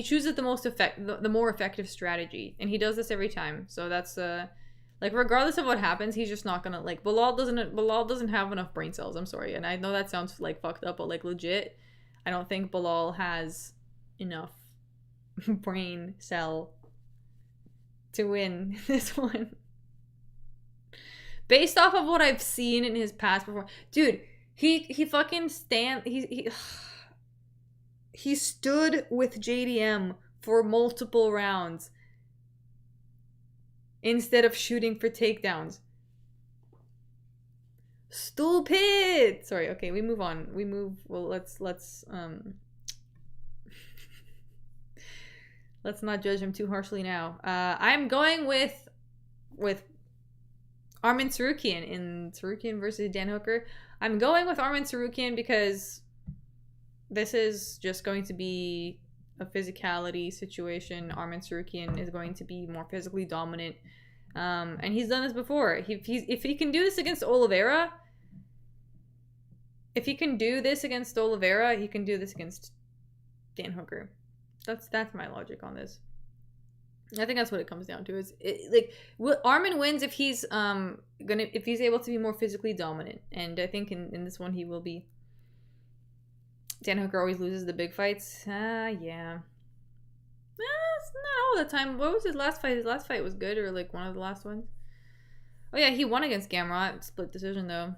chooses the more effective strategy. And he does this every time. So that's like, regardless of what happens, he's just not gonna, like, Bilal doesn't have enough brain cells. I'm sorry. And I know that sounds like fucked up, but like legit, I don't think Bilal has enough brain cell to win this one. Based off of what I've seen in his past before. Dude, he fucking he stood with JDM for multiple rounds instead of shooting for takedowns. Stupid. Sorry, okay, we move on. Well, let's let's not judge him too harshly now. I'm going with Arman Tsarukyan in Tsarukyan versus Dan Hooker. I'm going with Arman Tsarukyan because this is just going to be a physicality situation. Arman Tsarukyan is going to be more physically dominant. And he's done this before. If he can do this against Oliveira, he can do this against Dan Hooker. That's my logic on this. I think that's what it comes down to. Arman wins if he's able to be more physically dominant, and I think in this one he will be. Dan Hooker always loses the big fights. Yeah. It's not all the time. What was his last fight? His last fight was good, or like one of the last ones. Oh yeah, he won against Gamrot. Split decision though.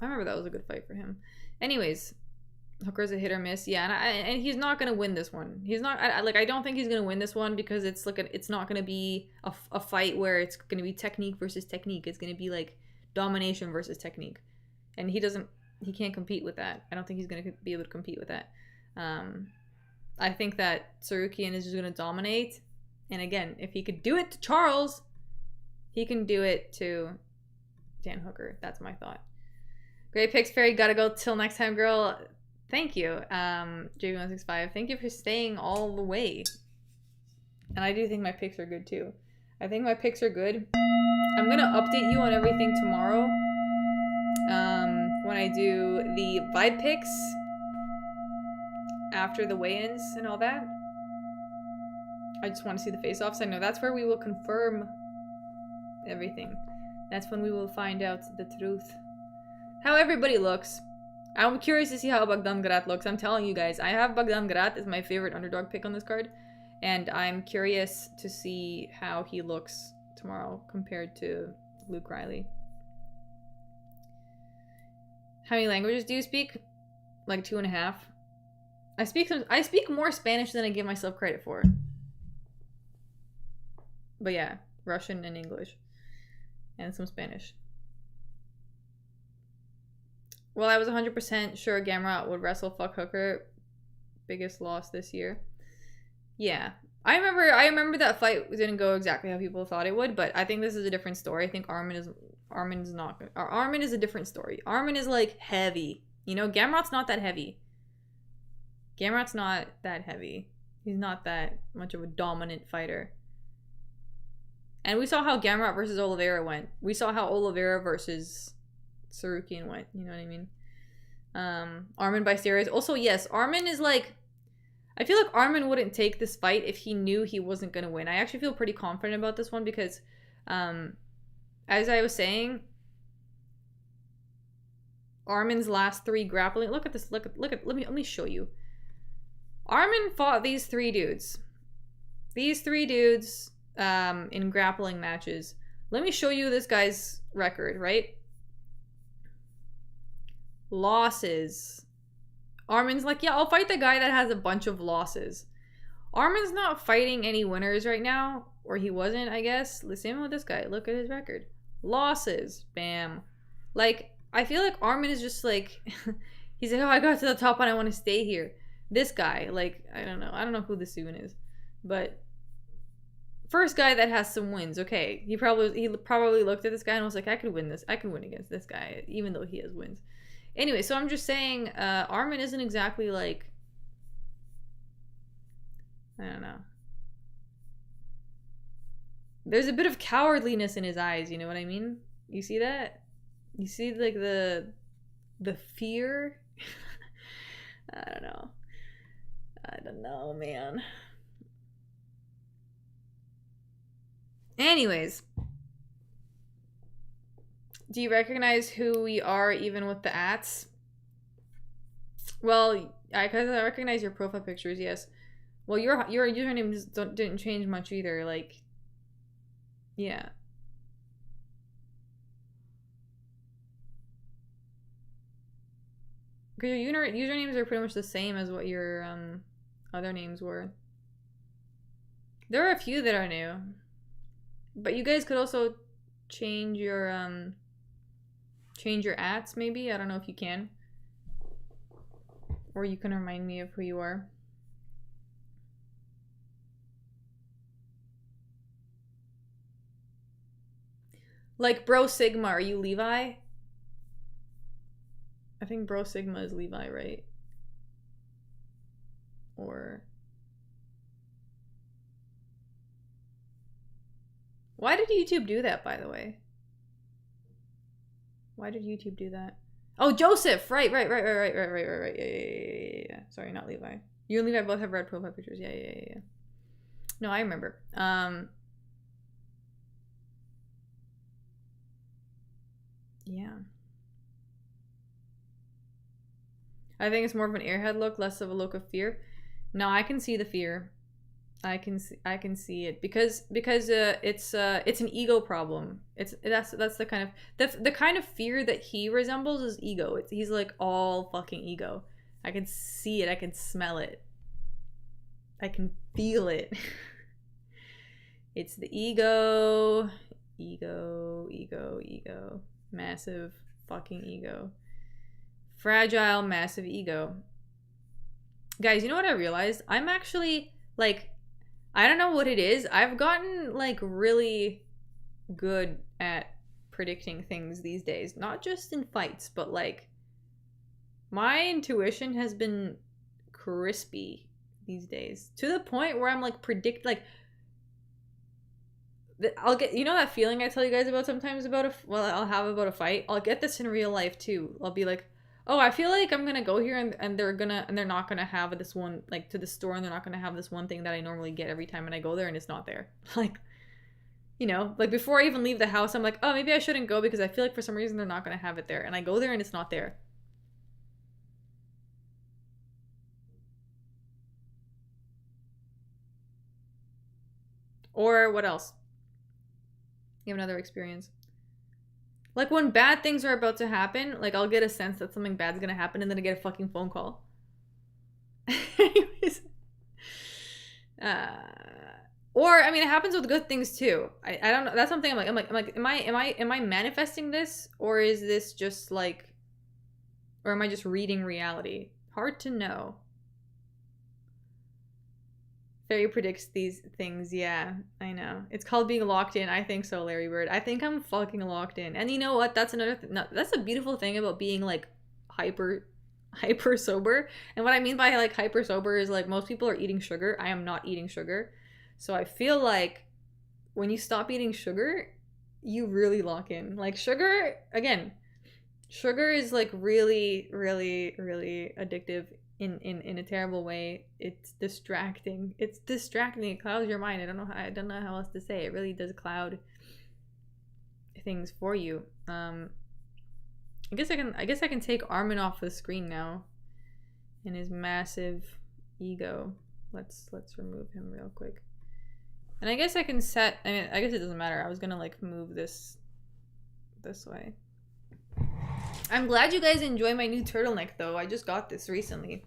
I remember that was a good fight for him. Anyways. Hooker's a hit or miss, yeah, and he's not gonna win this one. He's not. I don't think he's gonna win this one because it's not gonna be a fight where it's gonna be technique versus technique. It's gonna be like domination versus technique, and he can't compete with that. I don't think he's gonna be able to compete with that. I think that Tsarukyan is just gonna dominate, and again, if he could do it to Charles, he can do it to Dan Hooker. That's my thought. Great picks, Ferry. Gotta go. Till next time, girl. Thank you, JB165. Thank you for staying all the way. And I do think my picks are good too. I think my picks are good. I'm gonna update you on everything tomorrow. When I do the vibe picks after the weigh-ins and all that. I just want to see the face-offs. I know that's where we will confirm everything. That's when we will find out the truth. How everybody looks. I'm curious to see how Bogdan Grad looks. I'm telling you guys, I have Bogdan Grad as my favorite underdog pick on this card. And I'm curious to see how he looks tomorrow compared to Luke Riley. How many languages do you speak? Like 2.5. I speak more Spanish than I give myself credit for. But yeah, Russian and English. And some Spanish. Well, I was 100% sure Gamrot would wrestle fuck Hooker. Biggest loss this year. Yeah. I remember that fight didn't go exactly how people thought it would, but I think this is a different story. I think Arman is a different story. Arman is like heavy. You know, Gamrot's not that heavy. Gamrot's not that heavy. He's not that much of a dominant fighter. And we saw how Gamrot versus Oliveira went. We saw how Oliveira versus Tsarukyan went, you know what I mean? Arman by steroids. Also, yes, Arman is like, I feel like Arman wouldn't take this fight if he knew he wasn't going to win. I actually feel pretty confident about this one because, as I was saying, Arman's last 3 grappling, look at this, let me show you. Arman fought these 3 dudes. These 3 dudes, in grappling matches. Let me show you this guy's record, right? Losses. Arman's like, yeah, I'll fight the guy that has a bunch of losses. Arman's not fighting any winners right now, or he wasn't, I guess. The same with this guy. Look at his record. Losses. Bam. Like, I feel like Arman is just like, he's like, oh, I got to the top and I want to stay here. This guy, like, I don't know who this even is, but first guy that has some wins. Okay, he probably looked at this guy and was like, I could win this. I can win against this guy, even though he has wins. Anyway, so I'm just saying, Arman isn't exactly like, I don't know. There's a bit of cowardliness in his eyes, you know what I mean? You see that? You see, like, the fear? I don't know, man. Anyways. Do you recognize who we are even with the ats? Well, I recognize your profile pictures, yes. Well, your usernames didn't change much either, like... Yeah. Because your usernames are pretty much the same as what your other names were. There are a few that are new. But you guys could also change your ats, maybe? I don't know if you can. Or you can remind me of who you are. Like Bro Sigma, are you Levi? I think Bro Sigma is Levi, right? Or... Why did YouTube do that, by the way? Why did YouTube do that? Oh, Joseph! Right. Yeah. Sorry, not Levi. You and Levi both have red profile pictures. Yeah. No, I remember. Yeah. I think it's more of an airhead look, less of a look of fear. No, I can see the fear. I can see it because it's an ego problem. That's the kind of fear that he resembles is ego. He's like all fucking ego. I can see it. I can smell it. I can feel it. It's the ego. Massive fucking ego. Fragile, massive ego. Guys, you know what I realized? I'm actually like, I don't know what it is. I've gotten like really good at predicting things these days. Not just in fights, but like my intuition has been crispy these days. To the point where I'm like I'll get, you know that feeling I tell you guys about sometimes about I'll have about a fight? I'll get this in real life too. I'll be like, oh, I feel like I'm gonna go here and they're not gonna have this one, like, to the store, and they're not gonna have this one thing that I normally get every time when I go there, and it's not there. Like, you know, like before I even leave the house, I'm like, oh, maybe I shouldn't go because I feel like for some reason they're not gonna have it there, and I go there and it's not there. Or what else? You have another experience. Like when bad things are about to happen, like I'll get a sense that something bad's gonna happen and then I get a fucking phone call. Anyways. Or I mean it happens with good things too. I don't know. That's something I'm like, am I manifesting this? Or is this just like, or am I just reading reality? Hard to know. Fairy predicts these things. Yeah, I know. It's called being locked in. I think so, Larry Bird. I think I'm fucking locked in. And you know what? That's another no, that's a beautiful thing about being like hyper sober. And what I mean by like hyper sober is like most people are eating sugar. I am not eating sugar. So I feel like when you stop eating sugar, you really lock in. Like sugar, again, sugar is like really, really, really addictive. In a terrible way. It's distracting. It clouds your mind. I don't know how else to say it. It really does cloud things for you. I guess I can take Arman off the screen now. And his massive ego. Let's remove him real quick. And I guess I can set, I mean, I guess it doesn't matter. I was gonna like move this way. I'm glad you guys enjoy my new turtleneck though. I just got this recently.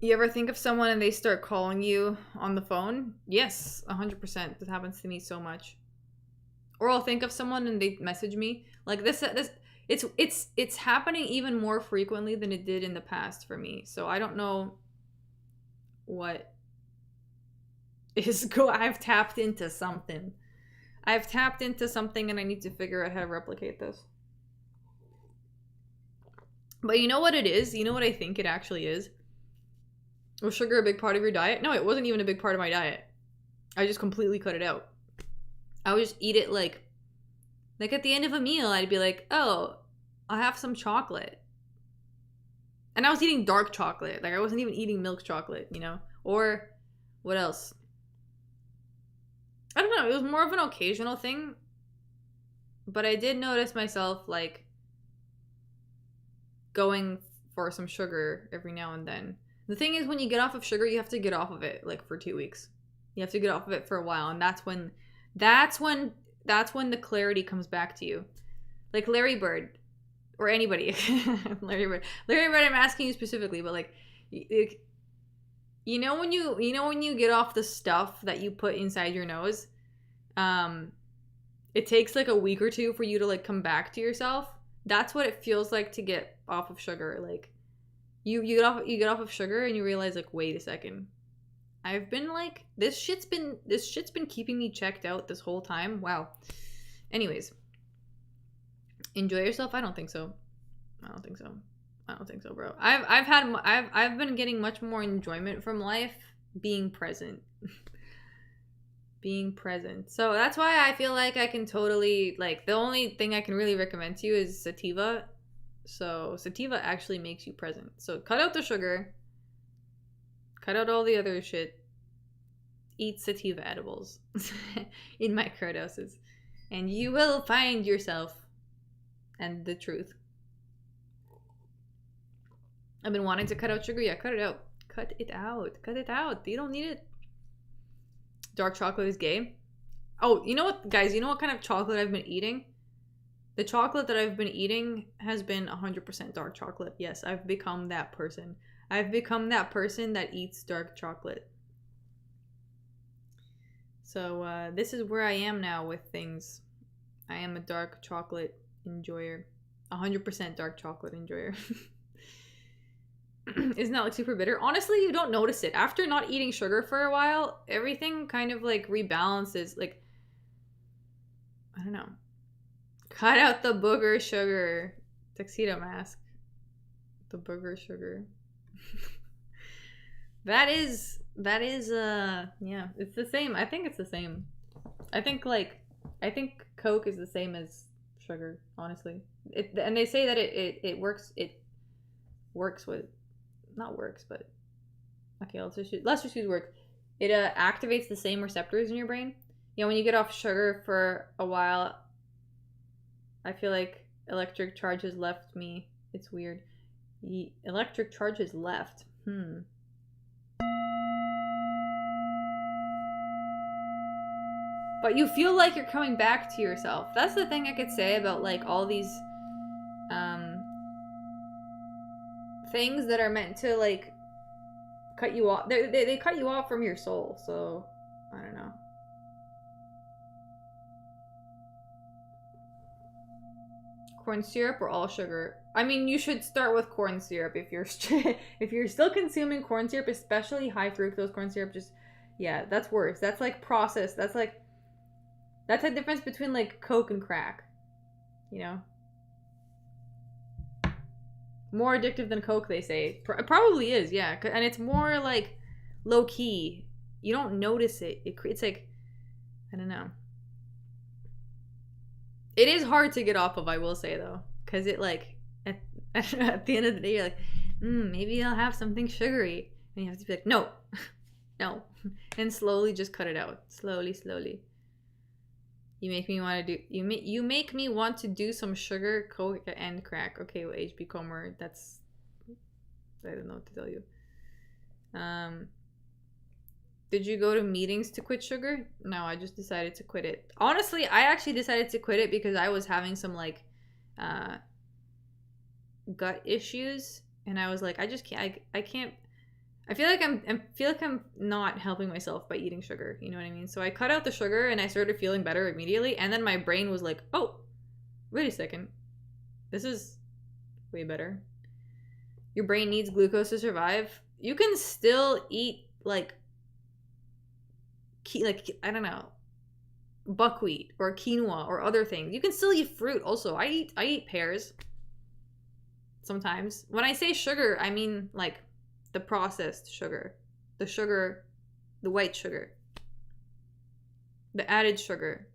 You ever think of someone and they start calling you on the phone? Yes, 100%. This happens to me so much. Or I'll think of someone and they message me. Like this it's happening even more frequently than it did in the past for me. So I don't know what is I've tapped into something. I've tapped into something and I need to figure out how to replicate this. But you know what it is? You know what I think it actually is? Was sugar a big part of your diet? No, it wasn't even a big part of my diet. I just completely cut it out. I would just eat it like at the end of a meal, I'd be like, oh, I'll have some chocolate. And I was eating dark chocolate. Like, I wasn't even eating milk chocolate, you know? Or, what else? I don't know. It was more of an occasional thing. But I did notice myself, like, going for some sugar every now and then. The thing is, when you get off of sugar, you have to get off of it, like, for 2 weeks. You have to get off of it for a while. And that's when the clarity comes back to you. Like Larry Bird. Or anybody. Larry Bird, I'm asking you specifically, but like, you know when you get off the stuff that you put inside your nose, it takes like a week or two for you to like come back to yourself. That's what it feels like to get off of sugar. Like, you get off of sugar and you realize, like, wait a second, I've been like, this shit's been keeping me checked out this whole time. Wow. Anyways. Enjoy yourself? I don't think so. I don't think so, bro. I've been getting much more enjoyment from life being present. Being present. So that's why I feel like I can totally, like, the only thing I can really recommend to you is sativa. So sativa actually makes you present. So cut out the sugar. Cut out all the other shit. Eat sativa edibles in microdoses. And you will find yourself and the truth. I've been wanting to cut out sugar. Yeah, cut it out. Cut it out. Cut it out. You don't need it. Dark chocolate is gay. Oh, you know what, guys? You know what kind of chocolate I've been eating? The chocolate that I've been eating has been 100% dark chocolate. Yes, I've become that person. I've become that person that eats dark chocolate. So this is where I am now with things. I am a dark chocolate enjoyer. 100% dark chocolate enjoyer. Isn't that like super bitter? Honestly, you don't notice it. After not eating sugar for a while, everything kind of like rebalances. Like, I don't know. Cut out the booger sugar. Tuxedo mask. The booger sugar. That is yeah, it's the same. I think it's the same. I think Coke is the same as sugar, honestly. And they say that it works with, not works, but okay, let's just use work. It activates the same receptors in your brain. You know, when you get off sugar for a while, I feel like electric charges left me. It's weird. The electric charges left. But you feel like you're coming back to yourself. That's the thing I could say about like all these things that are meant to like cut you off. They cut you off from your soul. So I don't know. Corn syrup or all sugar? I mean, you should start with corn syrup if you're still consuming corn syrup, especially high fructose corn syrup. Just yeah, that's worse. That's like processed. That's the difference between like Coke and crack. You know, more addictive than Coke, they say. It probably is, yeah. And it's more like low key. You don't notice it. It's like, I don't know. It is hard to get off of, I will say, though. Because it, like, at the end of the day, you're like, maybe I'll have something sugary. And you have to be like, no. No. And slowly just cut it out. Slowly. You make me want to do... You make me want to do some sugar, Coke, and crack. Okay, well, HB Comer, that's... I don't know what to tell you. Did you go to meetings to quit sugar? No, I just decided to quit it. Honestly, I actually decided to quit it because I was having some, like, gut issues. And I was like, I just can't, I can't, I feel like I'm not helping myself by eating sugar. You know what I mean? So I cut out the sugar and I started feeling better immediately. And then my brain was like, oh, wait a second. This is way better. Your brain needs glucose to survive. You can still eat like I don't know, buckwheat or quinoa or other things. You can still eat fruit also. I eat pears sometimes. When I say sugar, I mean like the processed sugar. The white sugar. The added sugar.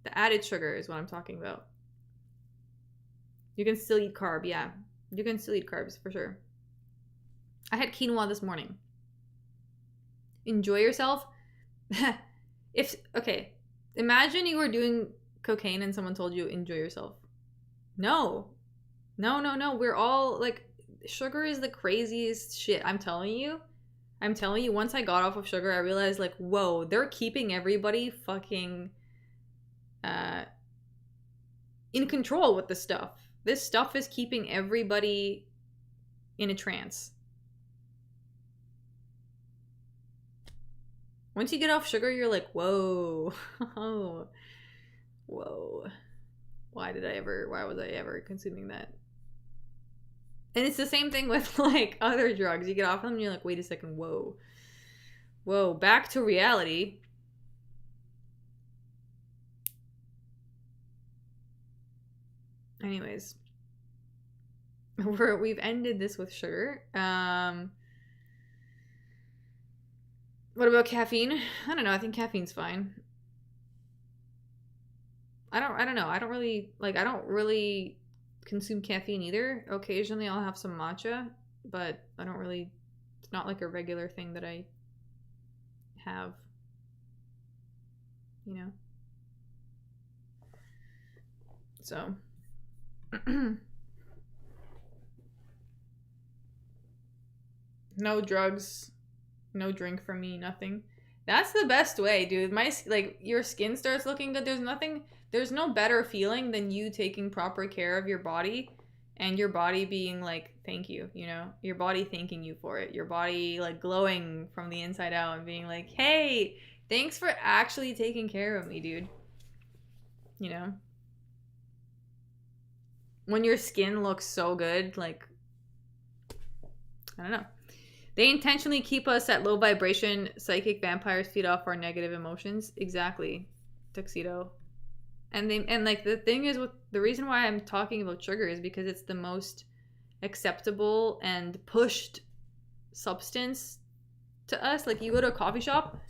The added sugar is what I'm talking about. You can still eat carb, yeah. You can still eat carbs for sure. I had quinoa this morning. Enjoy yourself. Okay, imagine you were doing cocaine and someone told you enjoy yourself. No. We're all like, sugar is the craziest shit. I'm telling you, once I got off of sugar, I realized like, whoa, they're keeping everybody fucking in control with this stuff. This stuff is keeping everybody in a trance. Once you get off sugar, you're like, whoa. Whoa. Why was I ever consuming that? And it's the same thing with like other drugs. You get off them and you're like, wait a second, whoa. Back to reality. Anyways. We've ended this with sugar. What about caffeine? I don't know. I think caffeine's fine. I don't know. I don't really consume caffeine either. Occasionally I'll have some matcha, but I don't really, it's not like a regular thing that I have, you know? So. No drugs. No drink for me, nothing. That's the best way, dude. Your skin starts looking good. There's no better feeling than you taking proper care of your body and your body being like, thank you, you know? Your body thanking you for it. Your body like glowing from the inside out and being like, hey, thanks for actually taking care of me, dude. You know? When your skin looks so good, like, I don't know. They intentionally keep us at low vibration. Psychic vampires feed off our negative emotions. Exactly, Tuxedo. And the thing is, with the reason why I'm talking about sugar is because it's the most acceptable and pushed substance to us. Like, you go to a coffee shop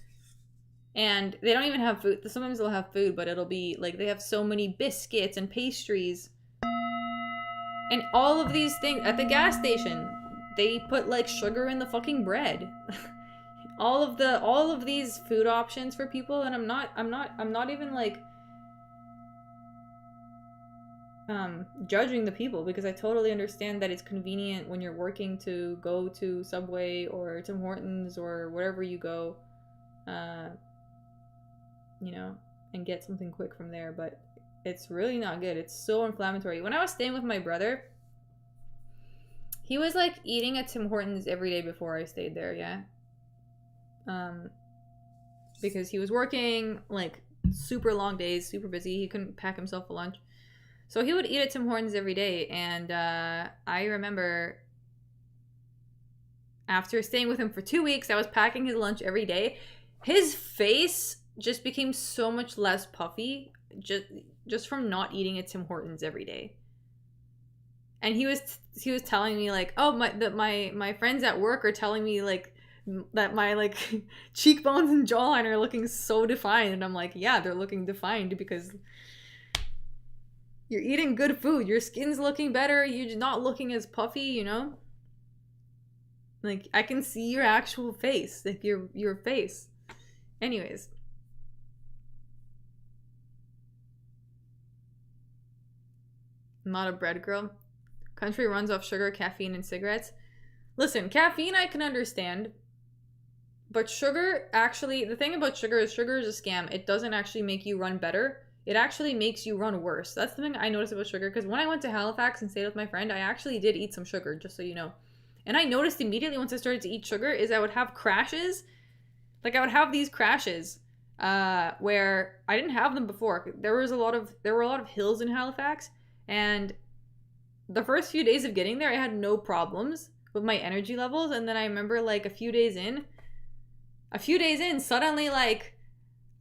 and they don't even have food. Sometimes they'll have food, but it'll be like they have so many biscuits and pastries and all of these things at the gas station. They put like sugar in the fucking bread. all of these food options for people, and I'm not even like judging the people, because I totally understand that it's convenient when you're working to go to Subway or Tim Hortons or wherever you go, you know, and get something quick from there, but it's really not good. It's so inflammatory. When I was staying with my brother, he was like eating at Tim Hortons every day before I stayed there, yeah. Because he was working like super long days, super busy. He couldn't pack himself a lunch. So he would eat at Tim Hortons every day. And I remember after staying with him for 2 weeks, I was packing his lunch every day. His face just became so much less puffy just from not eating at Tim Hortons every day. And he was telling me like, oh, my friends at work are telling me like that my like cheekbones and jawline are looking so defined, and I'm like, yeah, they're looking defined because you're eating good food. Your skin's looking better. You're not looking as puffy, you know? Like, I can see your actual face, like your face. Anyways. I'm not a bread girl. Country runs off sugar, caffeine, and cigarettes. Listen, caffeine I can understand. But sugar, actually, the thing about sugar is a scam. It doesn't actually make you run better. It actually makes you run worse. That's the thing I noticed about sugar. Because when I went to Halifax and stayed with my friend, I actually did eat some sugar, just so you know. And I noticed immediately once I started to eat sugar is I would have crashes. Like, I would have these crashes where I didn't have them before. There were a lot of hills in Halifax. And the first few days of getting there, I had no problems with my energy levels. And then I remember like a few days in, suddenly like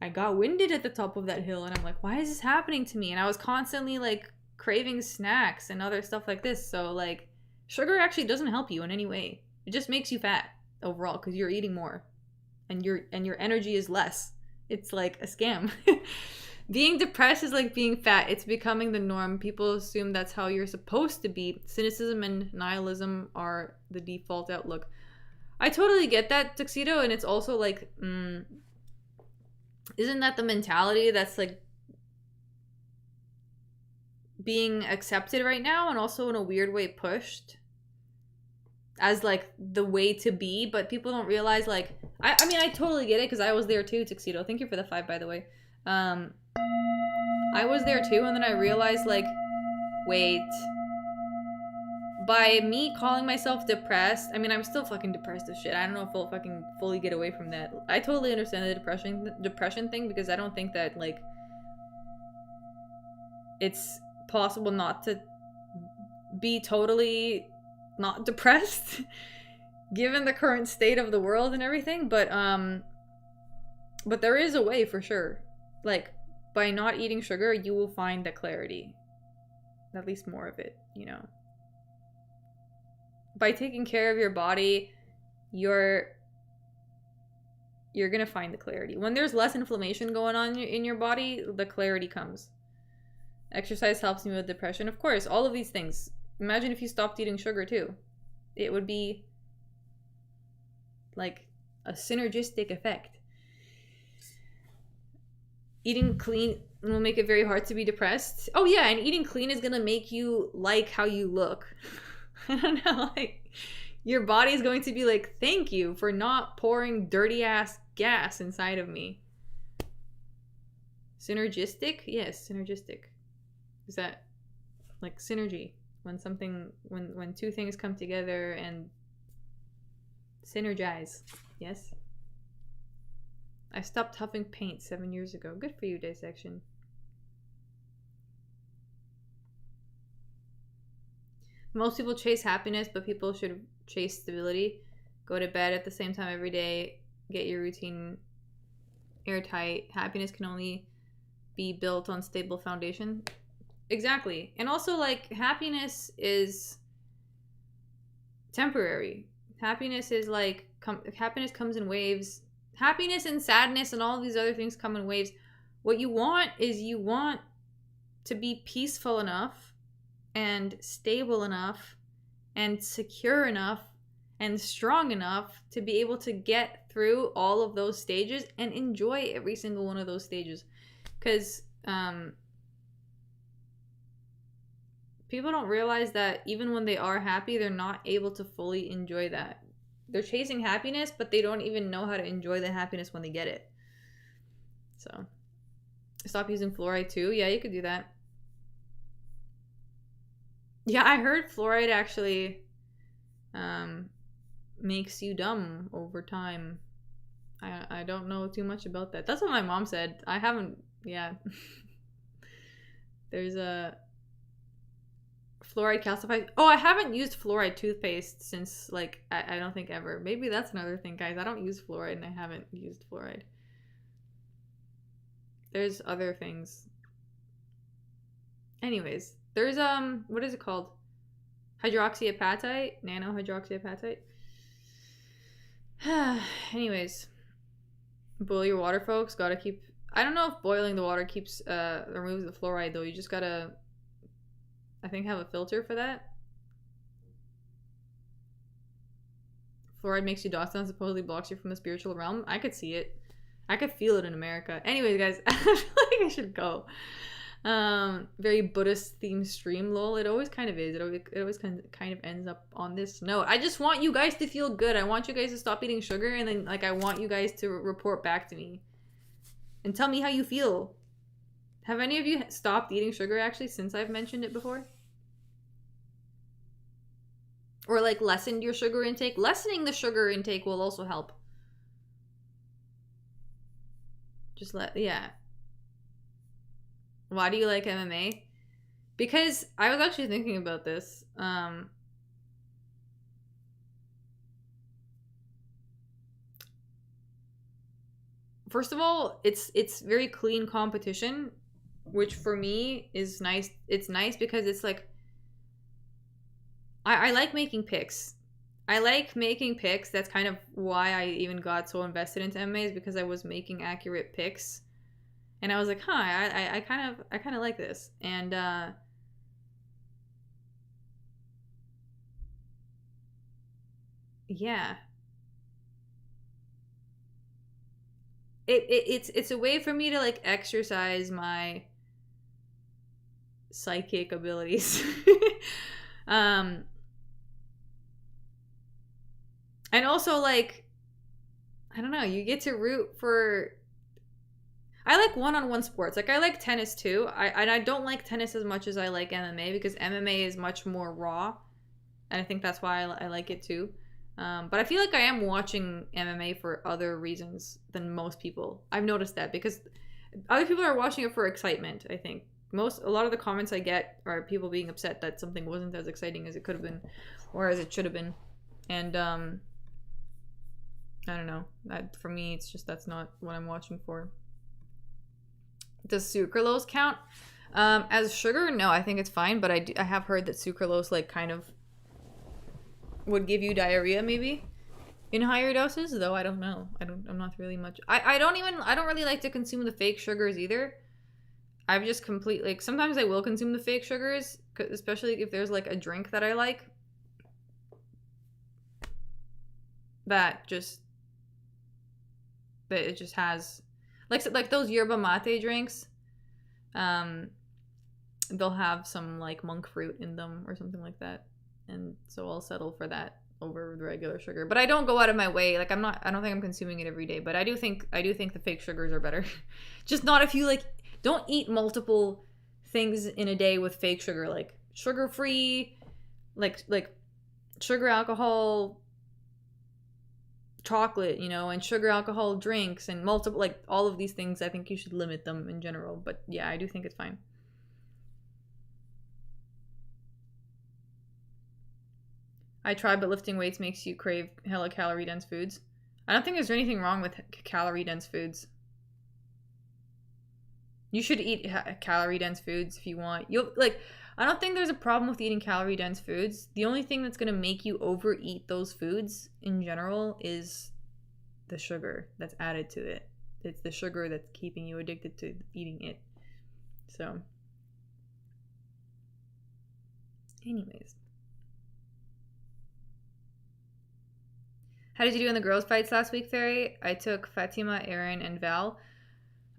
I got winded at the top of that hill. And I'm like, why is this happening to me? And I was constantly like craving snacks and other stuff like this. So like sugar actually doesn't help you in any way. It just makes you fat overall because you're eating more and your energy is less. It's like a scam. Being depressed is like being fat. It's becoming the norm. People assume that's how you're supposed to be. Cynicism and nihilism are the default outlook. I totally get that, Tuxedo, and it's also like, isn't that the mentality that's like being accepted right now and also in a weird way pushed as like the way to be? But people don't realize like, I mean, I totally get it because I was there too, Tuxedo. Thank you for the 5, by the way. I was there too, and then I realized, like, wait, by me calling myself depressed, I mean, I'm still fucking depressed as shit. I don't know if I'll fucking fully get away from that. I totally understand the depression thing, because I don't think that, like, it's possible not to be totally not depressed, given the current state of the world and everything, but there is a way for sure. Like, by not eating sugar, you will find the clarity. At least more of it, you know. By taking care of your body, you're gonna find the clarity. When there's less inflammation going on in your body, the clarity comes. Exercise helps me with depression. Of course, all of these things. Imagine if you stopped eating sugar too. It would be like a synergistic effect. Eating clean will make it very hard to be depressed. Oh yeah, and eating clean is gonna make you like how you look. I don't know, like, your body's going to be like, thank you for not pouring dirty ass gas inside of me. Synergistic? Yes, synergistic. Is that like synergy? When something, when two things come together and synergize. Yes? I stopped huffing paint 7 years ago. Good for you, Dissection. Most people chase happiness, but people should chase stability. Go to bed at the same time every day. Get your routine airtight. Happiness can only be built on stable foundation. Exactly. And also, like, happiness is temporary. Happiness is like, happiness comes in waves. Happiness and sadness and all these other things come in waves. What you want is you want to be peaceful enough and stable enough and secure enough and strong enough to be able to get through all of those stages and enjoy every single one of those stages. Because people don't realize that even when they are happy, they're not able to fully enjoy that. They're chasing happiness, but they don't even know how to enjoy the happiness when they get it. So, stop using fluoride too. Yeah, you could do that. Yeah, I heard fluoride actually makes you dumb over time. I don't know too much about that. That's what my mom said. I haven't, yeah. There's a fluoride calcified. Oh, I haven't used fluoride toothpaste since, like, I don't think ever. Maybe that's another thing, guys. I don't use fluoride and I haven't used fluoride. There's other things. Anyways, there's, what is it called? Hydroxyapatite? Nanohydroxyapatite? Anyways. Boil your water, folks. Gotta keep... I don't know if boiling the water keeps, removes the fluoride, though. You just gotta... I think have a filter for that. Fluoride makes you docile and supposedly blocks you from the spiritual realm. I could see it. I could feel it in America. Anyways, guys, I feel like I should go. Very Buddhist themed stream, lol. It always kind of is. It always kind of ends up on this note. I just want you guys to feel good. I want you guys to stop eating sugar, and then, like, I want you guys to report back to me and tell me how you feel. Have any of you stopped eating sugar, actually, since I've mentioned it before? Or, like, lessened your sugar intake? Lessening the sugar intake will also help. Yeah. Why do you like MMA? Because I was actually thinking about this. First of all, it's very clean competition, which for me is nice. It's nice because it's like I like making picks. I like making picks. That's kind of why I even got so invested into MMA, is because I was making accurate picks, and I was like, I kind of like this, and yeah. It's a way for me to like exercise my psychic abilities. um and also, like, I don't know, you get to root for, I like one-on-one sports. Like, I like tennis too. I don't like tennis as much as I like MMA, because MMA is much more raw, and I think that's why I like it too. But I feel like I am watching MMA for other reasons than most people. I've noticed that, because other people are watching it for excitement, I think. A lot of the comments I get are people being upset that something wasn't as exciting as it could have been, or as it should have been. And I don't know. For me, it's just, that's not what I'm watching for. Does sucralose count as sugar? No, I think it's fine. But I have heard that sucralose, like, kind of would give you diarrhea maybe in higher doses, though I don't know. I'm not really much. I don't really like to consume the fake sugars either. I've just completely, like, sometimes I will consume the fake sugars, especially if there's like a drink that I like that it just has, like those yerba mate drinks, they'll have some like monk fruit in them or something like that, and so I'll settle for that over the regular sugar. But I don't go out of my way. Like, I don't think I'm consuming it every day, but I do think the fake sugars are better. Just not if you, like, don't eat multiple things in a day with fake sugar, like sugar free, like sugar alcohol chocolate, and sugar alcohol drinks, and multiple, like, all of these things. I think you should limit them in general, but yeah, I do think it's fine. I tried, but lifting weights makes you crave hella calorie dense foods. I don't think there's anything wrong with calorie dense foods. You should eat calorie dense foods if you want. I don't think there's a problem with eating calorie dense foods. The only thing that's going to make you overeat those foods in general is the sugar that's added to it. It's the sugar that's keeping you addicted to eating it. So, anyways. How did you do in the girls' fights last week, Fairy? I took Fatima, Erin, and Val.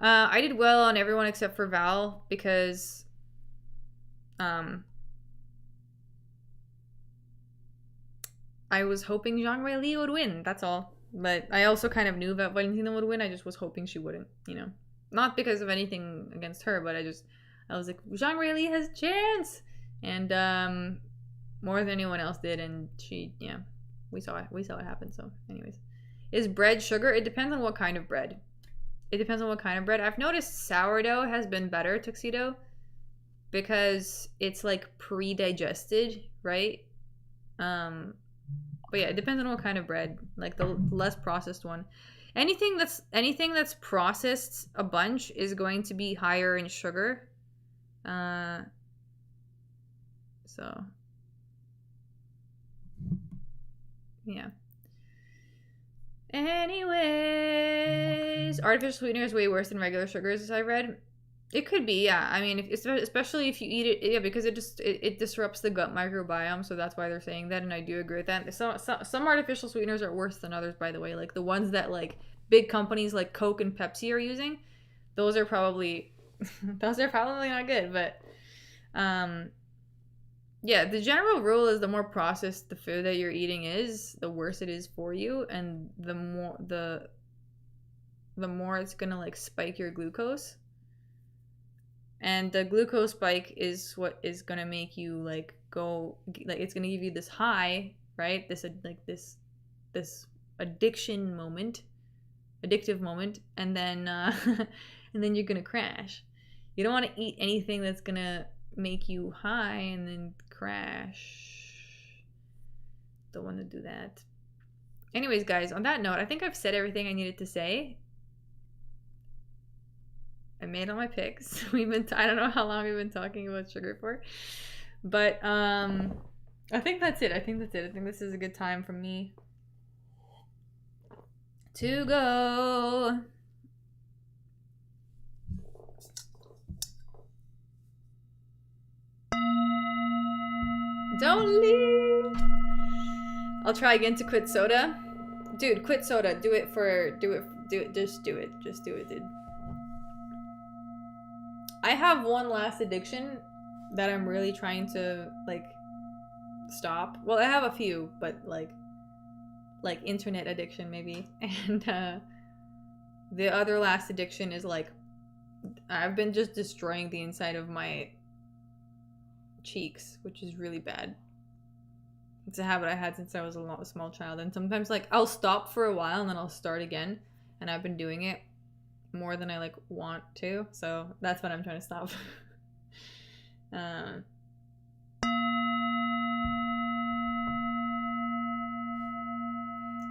I did well on everyone except for Val, because I was hoping Zhang Weili would win, that's all. But I also kind of knew that Valentina would win. I just was hoping she wouldn't, Not because of anything against her, but I was like, Zhang Weili has a chance! And more than anyone else did, and we saw it happen. So anyways, is bread sugar? It depends on what kind of bread. I've noticed sourdough has been better, Tuxedo, because it's like pre-digested, right? But yeah, it depends on what kind of bread. Like the less processed one. Anything that's processed a bunch is going to be higher in sugar. So yeah. Anyways, artificial sweetener is way worse than regular sugars, as I read. It could be, yeah. I mean, especially if you eat it, yeah, because it disrupts the gut microbiome, so that's why they're saying that, and I do agree with that. Some artificial sweeteners are worse than others, by the way. Like the ones that like big companies like Coke and Pepsi are using, those are probably not good. But yeah, the general rule is the more processed the food that you're eating is, the worse it is for you, and the more it's gonna like spike your glucose. And the glucose spike is what is gonna make you like go, like it's gonna give you this high, right? This addictive moment, and then and then you're gonna crash. You don't want to eat anything that's gonna make you high and then crash. Don't want to do that. Anyways, guys, on that note, I think I've said everything I needed to say. I made all my picks. I don't know how long we've been talking about sugar for. But I think that's it. I think this is a good time for me to go. Don't leave. I'll try again to quit soda. Dude, quit soda. Do it. Just do it. Just do it, dude. I have one last addiction that I'm really trying to, like, stop. Well, I have a few, but, like internet addiction, maybe. And, the other last addiction is, like, I've been just destroying the inside of my cheeks, which is really bad. It's a habit I had since I was a small child, and sometimes, like, I'll stop for a while and then I'll start again, and I've been doing it more than I, like, want to, so that's what I'm trying to stop.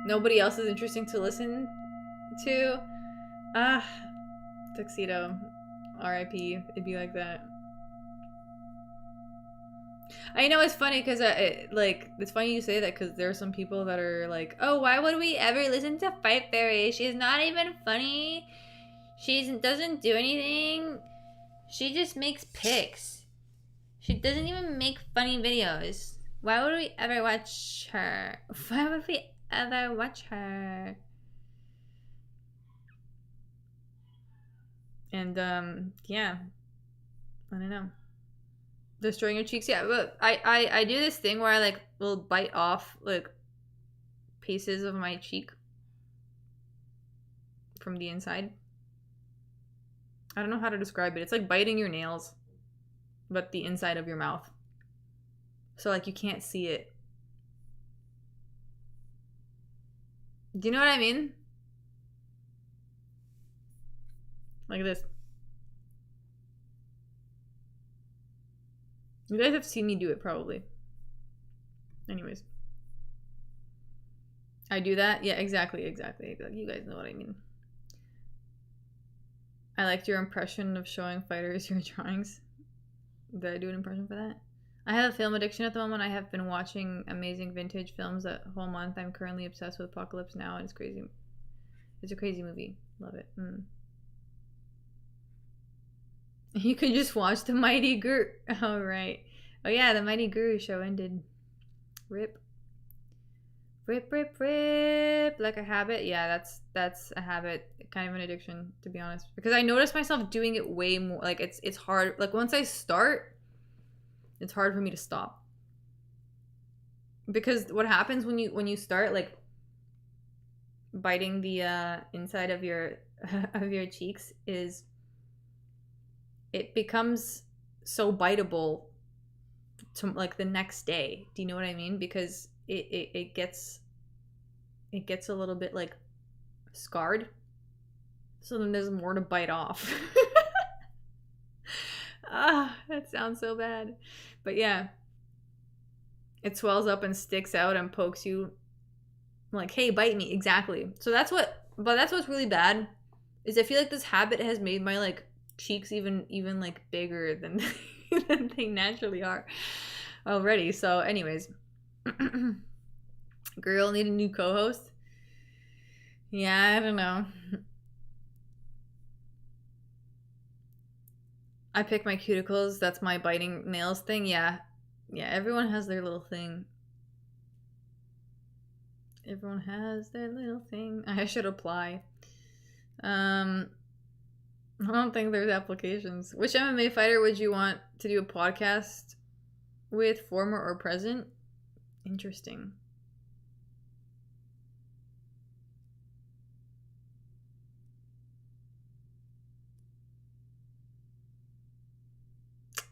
Nobody else is interesting to listen to. Tuxedo, R.I.P. It'd be like that. I know it's funny because it's funny you say that, because there are some people that are like, oh, why would we ever listen to Fight Fairy? She's not even funny. She doesn't do anything. She just makes pics. She doesn't even make funny videos. Why would we ever watch her? Why would we ever watch her? And yeah, I don't know. Destroying your cheeks, yeah. But I do this thing where I, like, will bite off, like, pieces of my cheek from the inside. I don't know how to describe it. It's like biting your nails, but the inside of your mouth. So, like, you can't see it. Do you know what I mean? Like this. You guys have seen me do it, probably. Anyways. I do that? Yeah, exactly. You guys know what I mean. I liked your impression of showing fighters your drawings. Did I do an impression for that? I have a film addiction at the moment. I have been watching amazing vintage films that whole month. I'm currently obsessed with Apocalypse Now, and it's crazy. It's a crazy movie. Love it. You could just watch The Mighty Guru. Oh, right. Oh, yeah, The Mighty Guru show ended. Rip. Rip, rip, rip. Like a habit. Yeah, that's a habit. Kind of an addiction, to be honest. Because I notice myself doing it way more. Like, it's hard. Like, once I start, it's hard for me to stop. Because what happens when you start, like, biting the inside of your cheeks is it becomes so biteable to, like, the next day. Do you know what I mean? Because it gets a little bit, like, scarred. So then there's more to bite off. That sounds so bad. But yeah. It swells up and sticks out and pokes you. Like, hey, bite me. Exactly. So that's what's really bad, is I feel like this habit has made my, like, cheeks even like bigger than than they naturally are already. So anyways, girl, need a new co-host? Yeah, I don't know. I pick my cuticles. That's my biting nails thing. Yeah, everyone has their little thing. Everyone has their little thing. I should apply. I don't think there's applications. Which MMA fighter would you want to do a podcast with, former or present? Interesting.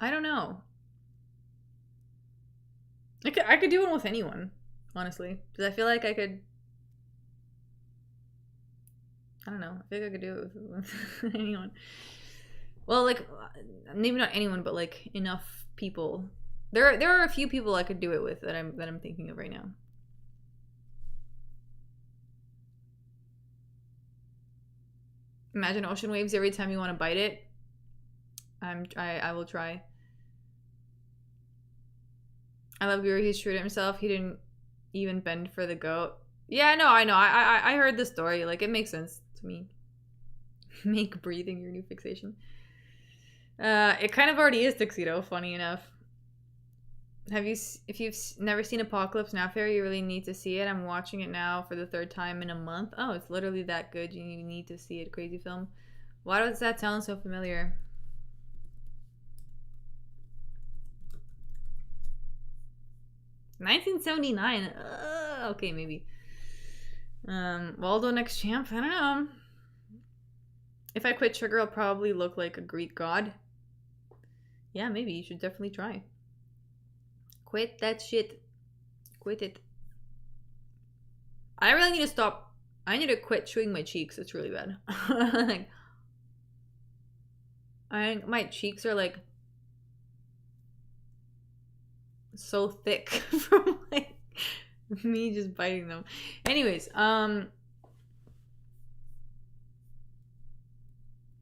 I don't know. I could do one with anyone, honestly. Because I feel like I could... I don't know. I think I could do it with anyone. Well, like, maybe not anyone, but like enough people. There are a few people I could do it with that I'm thinking of right now. Imagine ocean waves every time you want to bite it. I will try. I love Guru. He's true to himself. He didn't even bend for the goat. Yeah, no, I know. I heard the story. Like, it makes sense to me. Make breathing your new fixation. It kind of already is tuxedo, funny enough. If you've never seen Apocalypse Now Fair, you really need to see it. I'm watching it now for the 3rd time in a month. Oh, it's literally that good. You need to see it. Crazy film. Why does that sound so familiar? $1979. Okay, maybe. Waldo next champ. I don't know. If I quit sugar, I'll probably look like a Greek god. Yeah, maybe. You should definitely try. Quit that shit. Quit it. I really need to stop. I need to quit chewing my cheeks. It's really bad. Like, my cheeks are like so thick from like me just biting them. Anyways,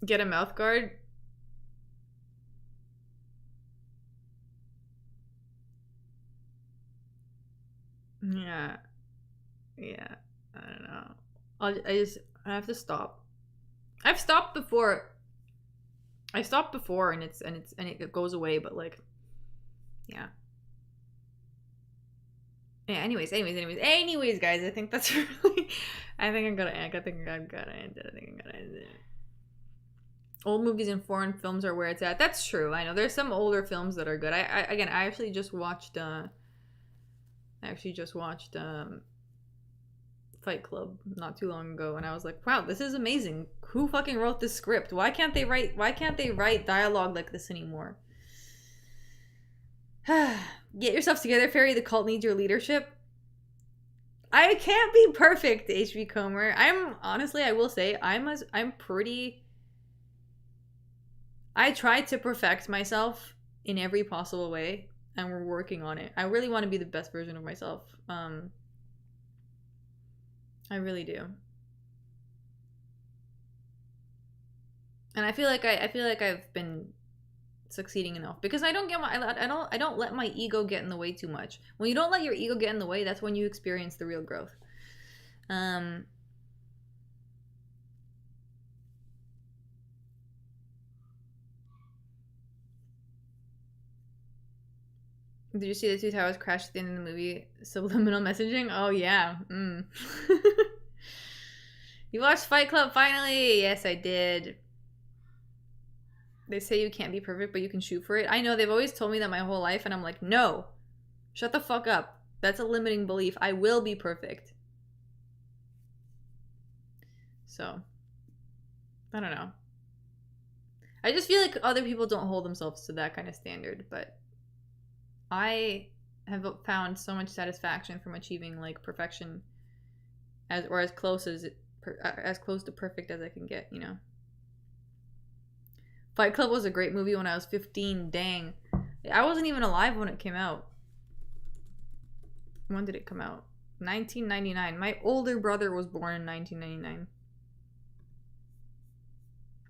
get a mouth guard. Yeah. I don't know. I have to stop. I've stopped before. I stopped before and it goes away, but like, yeah. Yeah. Anyways, guys. I think that's really. I think I'm gonna end it. Old movies and foreign films are where it's at. That's true. I know there's some older films that are good. I actually just watched. Fight Club not too long ago, and I was like, wow, this is amazing. Who fucking wrote this script? Why can't they write dialogue like this anymore? Get yourself together, Fairy. The cult needs your leadership. I can't be perfect, HB Comer. I will say, I try to perfect myself in every possible way, and we're working on it. I really want to be the best version of myself. I really do. And I feel like I've been succeeding enough because I don't let my ego get in the way too much. When you don't let your ego get in the way, that's when you experience the real growth. Did you see the two towers crash at the end of the movie? Subliminal messaging? Oh yeah. You watched Fight Club finally? Yes, I did. They say you can't be perfect, but you can shoot for it. I know, they've always told me that my whole life, and I'm like, no. Shut the fuck up. That's a limiting belief. I will be perfect. So, I don't know. I just feel like other people don't hold themselves to that kind of standard, but I have found so much satisfaction from achieving like perfection as close to perfect as I can get, you know. Fight Club was a great movie when I was 15. Dang. I wasn't even alive when it came out. When did it come out? 1999. My older brother was born in 1999.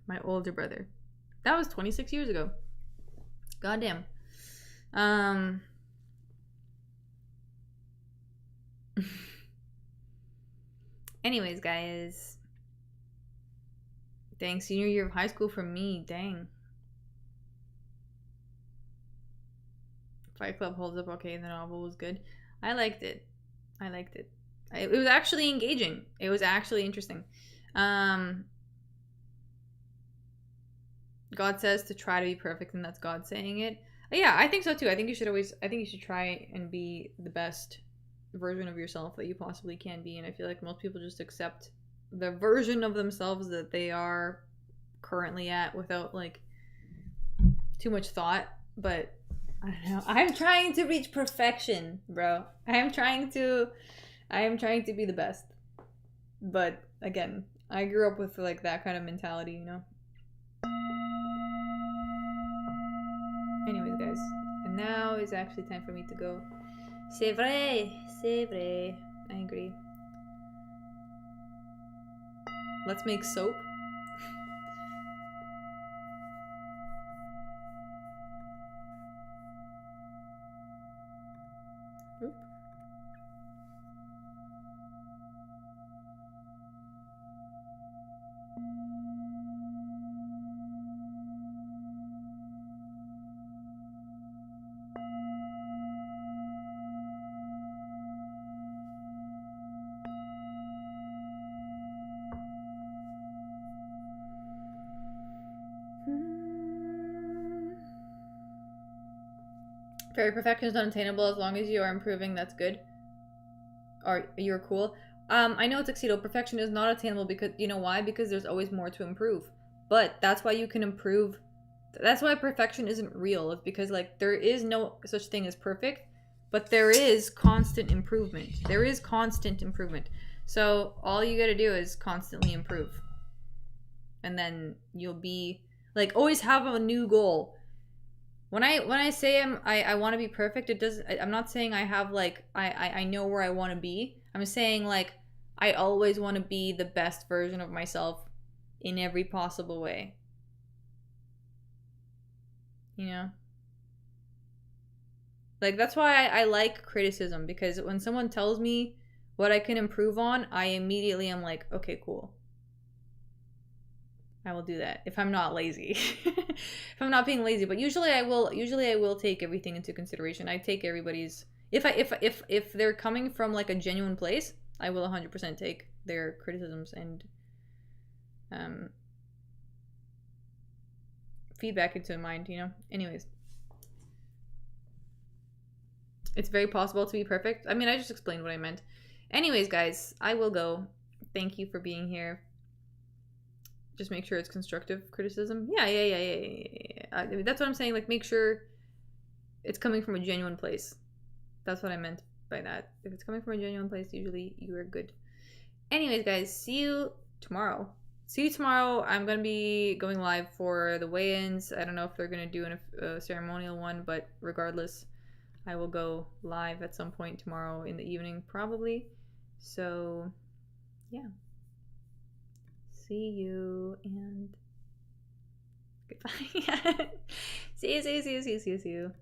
My older brother. That was 26 years ago. Goddamn. Anyways, guys. Dang, senior year of high school for me. Dang. Fight Club holds up okay. The novel was good. I liked it. It was actually engaging. It was actually interesting. God says to try to be perfect, and that's God saying it. Yeah, I think so too. I think you should try and be the best version of yourself that you possibly can be. And I feel like most people just accept the version of themselves that they are currently at without like too much thought. But I don't know. I'm trying to reach perfection, bro. I am trying to be the best. But again, I grew up with like that kind of mentality, you know. Anyways, guys, and now is actually time for me to go. C'est vrai, c'est vrai. I agree. Let's make soap. Oop. Fairy perfection is not attainable as long as you are improving. That's good. Or you're cool. I know, Tuxedo. Perfection is not attainable because, you know why? Because there's always more to improve. But that's why you can improve. That's why perfection isn't real. It's because, like, there is no such thing as perfect, but there is constant improvement. There is constant improvement. So all you gotta do is constantly improve. And then you'll be, like, always have a new goal. When I say I want to be perfect, it does. I'm not saying I have, like, I know where I want to be. I'm saying, like, I always want to be the best version of myself in every possible way. You know? Like, that's why I like criticism, because when someone tells me what I can improve on, I immediately am like, okay, cool. I will do that if I'm not lazy. If I'm not being lazy, but usually I will take everything into consideration. I take everybody's, if they're coming from, like, a genuine place, I will 100% take their criticisms and feedback into mind, you know. Anyways, it's very possible to be perfect. I mean, I just explained what I meant. Anyways, guys, I will go. Thank you for being here. Just make sure it's constructive criticism. Yeah. I mean, that's what I'm saying. Like, make sure it's coming from a genuine place. That's what I meant by that. If it's coming from a genuine place, usually you are good. Anyways, guys, see you tomorrow. I'm going to be going live for the weigh-ins. I don't know if they're going to do a ceremonial one, but regardless, I will go live at some point tomorrow in the evening, probably. So, yeah. See you and goodbye. See you.